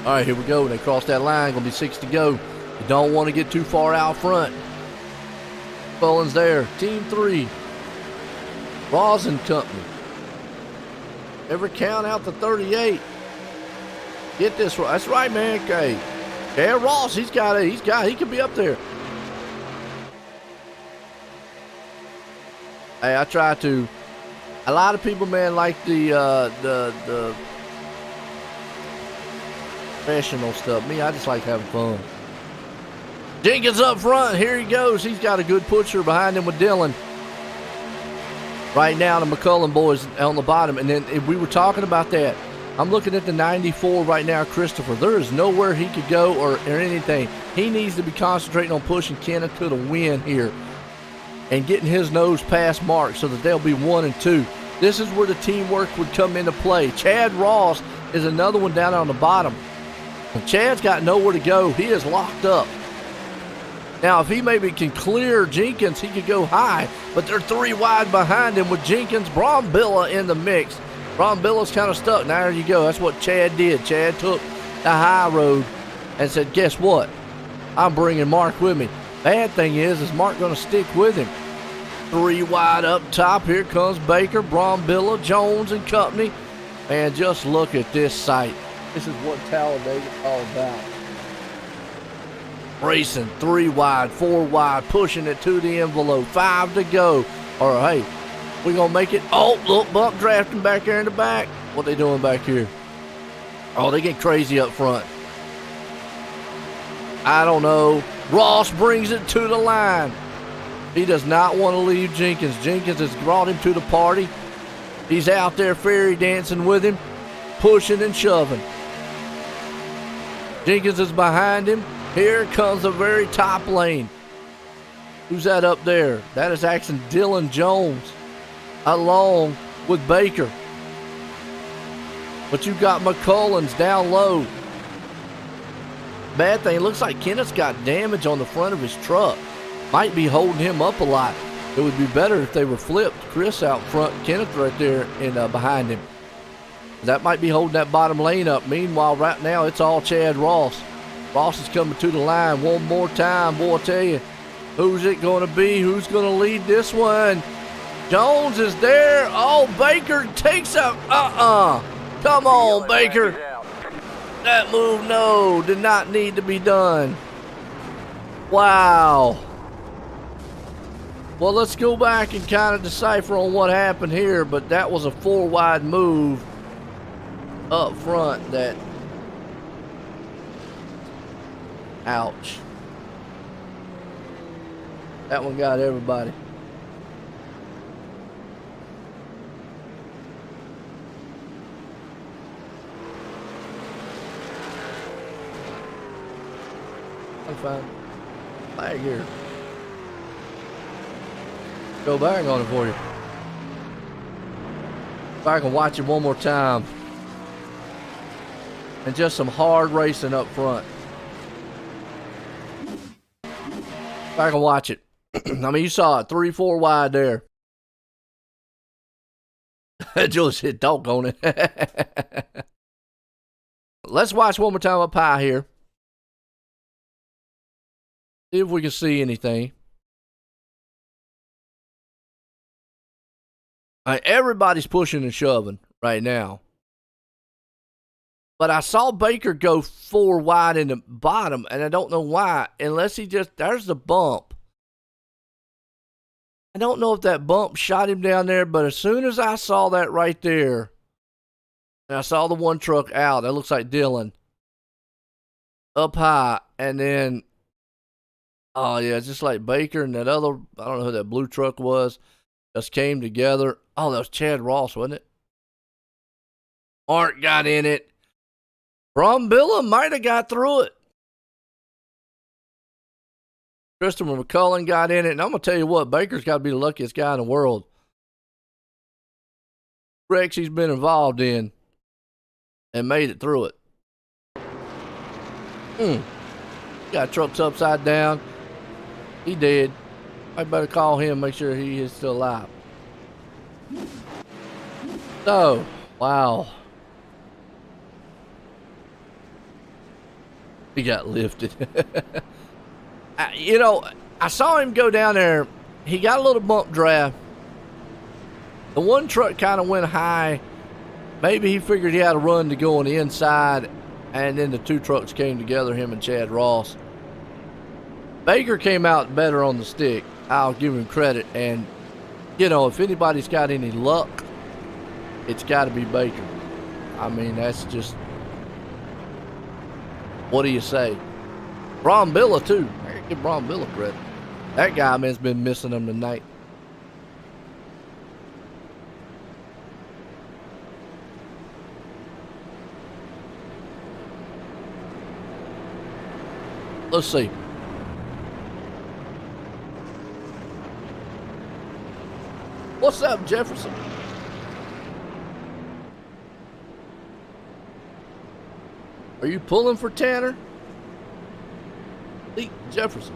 All right, here we go. They cross that line. Going to be 6 to go. You don't want to get too far out front. Cullen's there. Team 3. Ross and Company. Ever count out to 38. Get this right. That's right, man. Okay. Yeah, Ross, he could be up there. Hey, I try to. A lot of people, man, like the professional stuff. Me, I just like having fun. Jenkins up front. Here he goes. He's got a good pusher behind him with Dylan. Right now, the McCullen boys on the bottom. And then if we were talking about that, I'm looking at the 94 right now, Christopher. There is nowhere he could go or anything. He needs to be concentrating on pushing Kenneth to the win here and getting his nose past Mark so that they'll be 1 and 2. This is where the teamwork would come into play. Chad Ross is another one down on the bottom. And Chad's got nowhere to go. He is locked up. Now, if he maybe can clear Jenkins, he could go high, but they're 3 wide behind him with Jenkins, Brambilla in the mix. Brambilla's kind of stuck. Now, there you go. That's what Chad did. Chad took the high road and said, guess what? I'm bringing Mark with me. Bad thing is Mark going to stick with him? 3 wide up top. Here comes Baker, Brambilla, Jones, and company. Man, just look at this sight. This is what Talladega's all about. Racing 3 wide, 4 wide, pushing it to the envelope. 5 to go. Or hey, we're going to make it. Oh, look, bump drafting back there in the back. What they doing back here? Oh, they get crazy up front. I don't know. Ross brings it to the line. He does not want to leave Jenkins. Jenkins has brought him to the party. He's out there fairy dancing with him, pushing and shoving. Jenkins is behind him. Here comes the very top lane. Who's that up there? That is actually Dylan Jones along with Baker. But you got McCullens down low. Bad thing, looks like Kenneth's got damage on the front of his truck. Might be holding him up a lot. It would be better if they were flipped. Chris out front, Kenneth right there and behind him. That might be holding that bottom lane up. Meanwhile, right now, it's all Chad Ross. Ross is coming to the line one more time. Boy, I tell you, who's it going to be? Who's going to lead this one? Jones is there. Oh, Baker takes up. Come on, Baker. That move, no, did not need to be done. Wow. Well, let's go back and kind of decipher on what happened here, but that was a 4-wide move up front that, ouch. That one got everybody. I'm fine. Flag here. Go back on it for you. If I can watch it one more time. And just some hard racing up front. If I can watch it. I mean, you saw it. 3-4 wide there. Jules hit doggone it. Let's watch one more time up high here. See if we can see anything. Everybody's pushing and shoving right now. But I saw Baker go 4 wide in the bottom, and I don't know why. Unless he just, there's the bump. I don't know if that bump shot him down there, but as soon as I saw that right there, and I saw the one truck out, that looks like Dylan, up high, and then, oh yeah, just like Baker and that other, I don't know who that blue truck was, just came together. Oh, that was Chad Ross, wasn't it? Art got in it. Brambilla might have got through it. Christopher McCullen got in it. And I'm going to tell you what, Baker's got to be the luckiest guy in the world. Wrecks he's been involved in and made it through it. Got trucks upside down. He did. I better call him, make sure he is still alive. So, wow. He got lifted. You know, I saw him go down there. He got a little bump draft. The one truck kind of went high. Maybe he figured he had a run to go on the inside, and then the two trucks came together, him and Chad Ross. Baker came out better on the stick. I'll give him credit. And, you know, if anybody's got any luck, it's got to be Baker. I mean, that's just, what do you say? Brambilla, too. I gotta give Brambilla credit. That guy, man's been missing them tonight. Let's see. What's up, Jefferson? Are you pulling for Tanner? Lee Jefferson.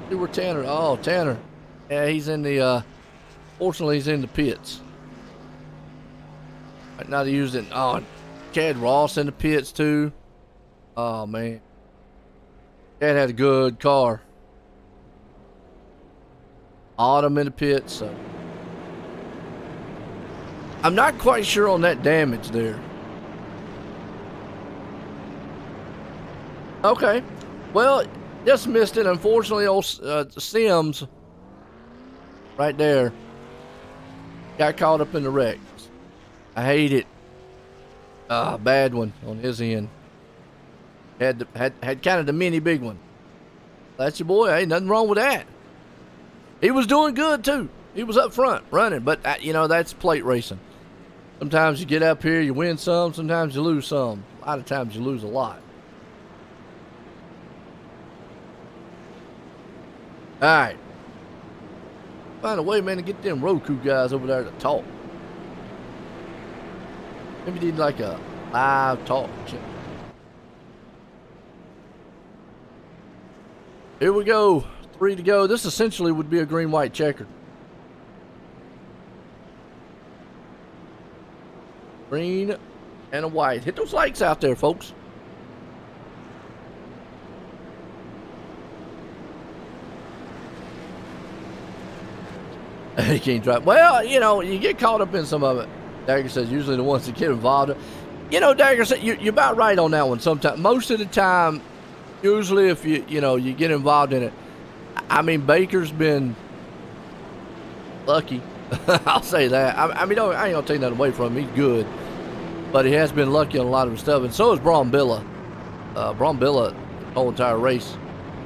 See where Tanner? Oh, Tanner. Yeah, he's in the, fortunately he's in the pits. Right now they used it. Oh, Chad Ross in the pits too. Oh, man. Chad had a good car. Autumn in the pits, so. I'm not quite sure on that damage there. Okay. Well, just missed it. Unfortunately, old Sims right there got caught up in the wreck. I hate it. Bad one on his end. Had kind of the mini big one. That's your boy. Ain't nothing wrong with that. He was doing good too. He was up front running, but you know, that's plate racing. Sometimes you get up here, you win some. Sometimes you lose some. A lot of times you lose a lot. All right. Find a way, man, to get them Roku guys over there to talk. Maybe need like a live talk. Here we go. 3 to go. This essentially would be a green-white checkered. Green and a white. Hit those likes out there, folks. He can't drive. Well, you know, you get caught up in some of it. Dagger says usually the ones that get involved. You know, Dagger said you're about right on that one sometimes. Most of the time, usually if you get involved in it. I mean, Baker's been lucky. I'll say that. I mean, I ain't going to take that away from him. He's good. But he has been lucky on a lot of his stuff. And so is Braun Billa. Braun Billa, the whole entire race,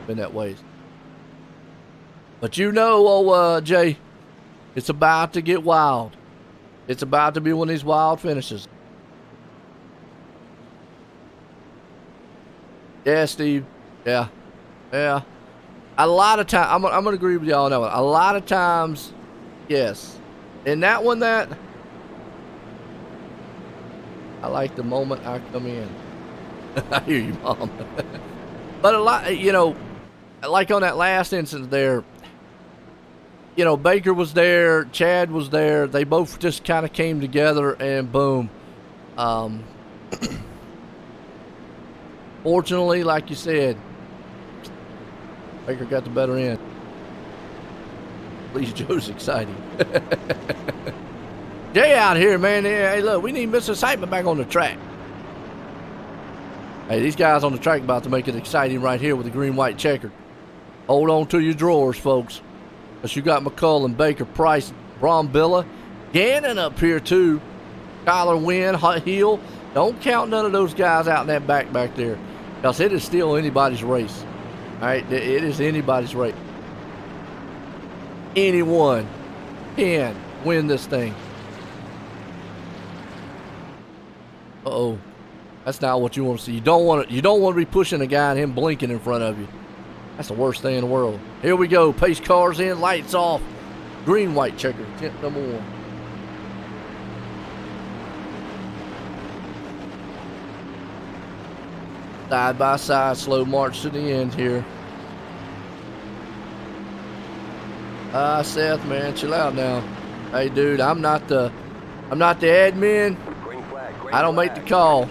been that way. But you know, Jay, it's about to get wild. It's about to be one of these wild finishes. Yeah, Steve. Yeah. A lot of times, I'm going to agree with y'all on that one. A lot of times, yes. In that one, I like the moment I come in. I hear you, Mom. But a lot, you know, like on that last instance there, you know, Baker was there, Chad was there. They both just kind of came together and boom. Fortunately, like you said, Baker got the better end. At least Joe's exciting. Jay out here, man. Hey, look, we need Mr. Excitement back on the track. Hey, these guys on the track about to make it exciting right here with the green-white checkered. Hold on to your drawers, folks. Because you got McCullen, Baker, Price, Braun Billa, Gannon up here too. Kyler Wynn, Hill. Don't count none of those guys out in that back there. Because it is still anybody's race. All right, it is anybody's race. Anyone can win this thing. Uh-oh. That's not what you want to see. You don't want to be pushing a guy and him blinking in front of you. That's the worst thing in the world. Here we go. Pace cars in, lights off. Green, white checker, attempt number 1. Side by side, slow march to the end here. Seth, man, chill out now. Hey, dude, I'm not the admin. I don't make the call.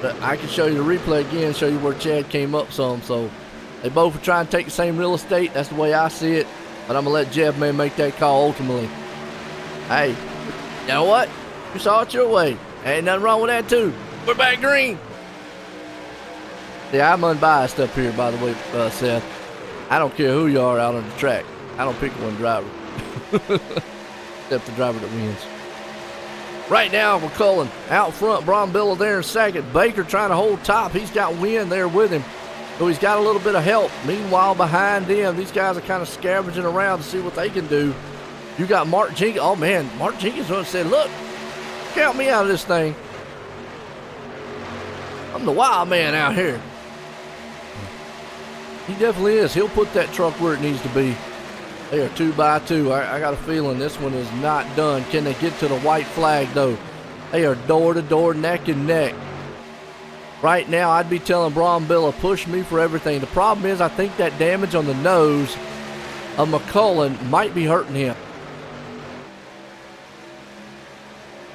But I can show you the replay again, show you where Chad came up some. So they both are trying to take the same real estate. That's the way I see it. But I'm going to let Jeff, man, make that call ultimately. Hey, you know what? You saw it your way. Ain't nothing wrong with that, too. We're back green. Yeah, I'm unbiased up here, by the way, Seth. I don't care who you are out on the track. I don't pick one driver. Except the driver that wins. Right now, McCullen out front. Braun Billa there in second. Baker trying to hold top. He's got Wynn there with him. So he's got a little bit of help. Meanwhile, behind them, these guys are kind of scavenging around to see what they can do. You got Mark Jenkins. Oh, man. Mark Jenkins said, look, count me out of this thing. I'm the wild man out here. He definitely is. He'll put that truck where it needs to be. They are 2 by 2. I got a feeling this one is not done. Can they get to the white flag, though? They are door to door, neck and neck. Right now, I'd be telling Braun Billa, push me for everything. The problem is I think that damage on the nose of McCullen might be hurting him.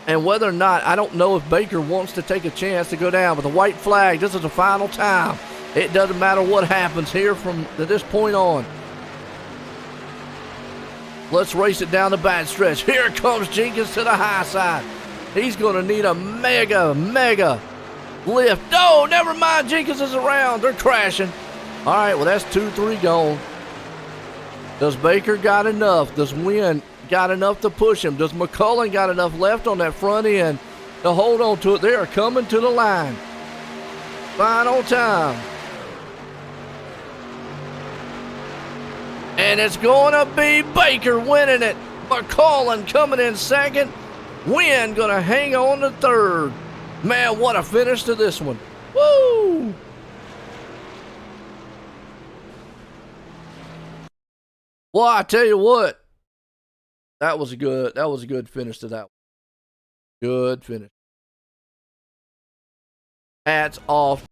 And whether or not, I don't know if Baker wants to take a chance to go down. But the white flag, this is the final time. It doesn't matter what happens here from this point on. Let's race it down the back stretch. Here comes Jenkins to the high side. He's going to need a mega lift. Oh, never mind. Jenkins is around. They're crashing. All right, well, that's 2-3 gone. Does Baker got enough? Does Wynn got enough to push him? Does McCullen got enough left on that front end to hold on to it. They are coming to the line. Final time. And it's going to be Baker winning it. McCollum coming in second. Wynn going to hang on to third. Man, what a finish to this one. Woo! Well, I tell you what. That was a good finish to that one. Good finish. Hats off.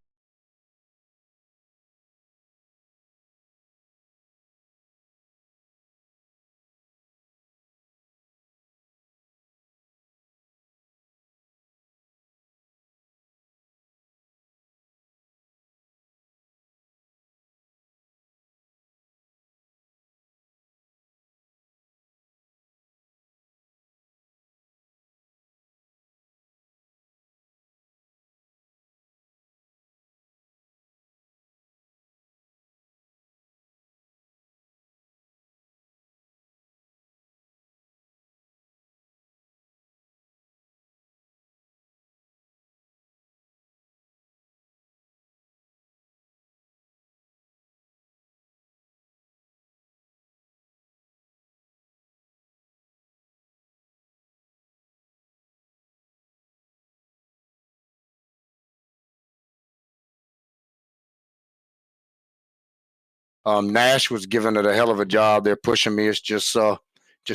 Nash was giving it a hell of a job. They're pushing me. It's just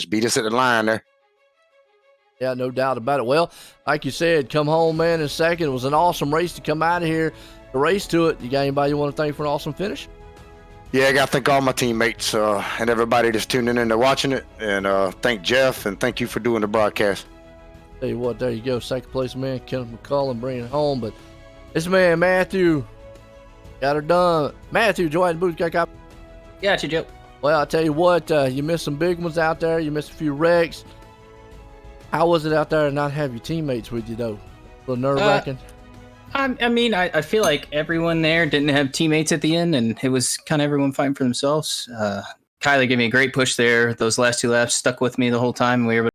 beat us at the line there. Yeah, no doubt about it. Well, like you said, come home, man, in second. It was an awesome race to come out of here, to race to it. You got anybody you want to thank for an awesome finish? Yeah, I got to thank all my teammates and everybody that's tuning in and watching it. And thank Jeff and thank you for doing the broadcast. Tell you what, there you go. Second place man, Kenneth McCollum bringing it home. But this man, Matthew, got her done. Matthew, join the booth. Gotcha, Joe. Well, I tell you what, you missed some big ones out there. You missed a few wrecks. How was it out there to not have your teammates with you, though? A little nerve-wracking? I mean, I feel like everyone there didn't have teammates at the end, and it was kind of everyone fighting for themselves. Kylie gave me a great push there. Those last 2 laps stuck with me the whole time. We were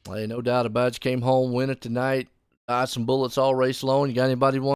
Hey, no doubt about it. You came home winning tonight. Dodged some bullets all race long. You got anybody want?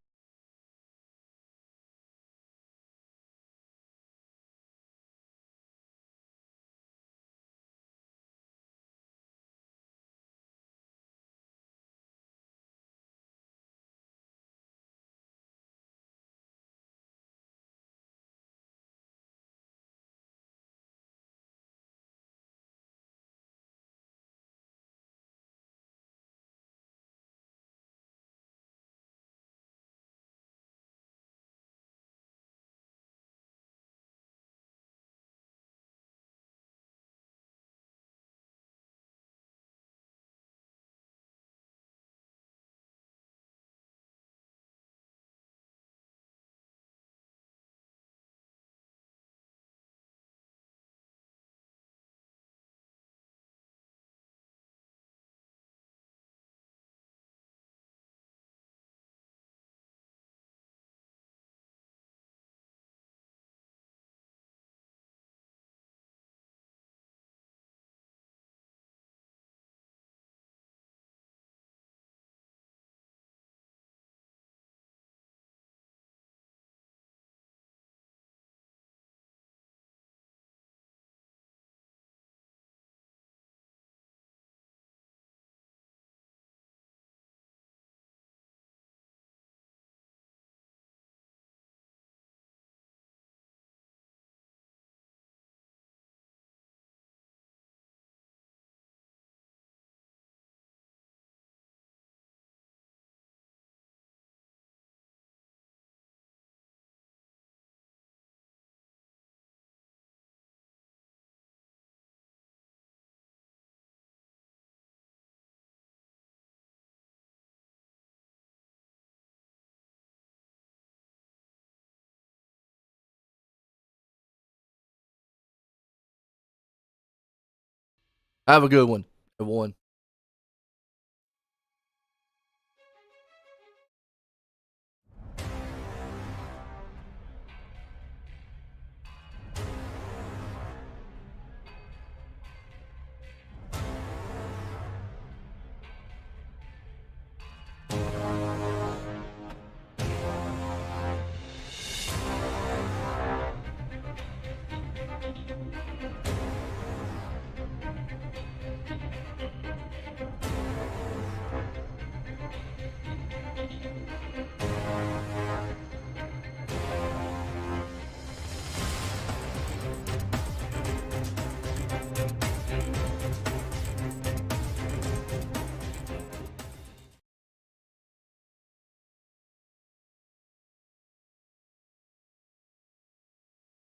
Have a good one, everyone.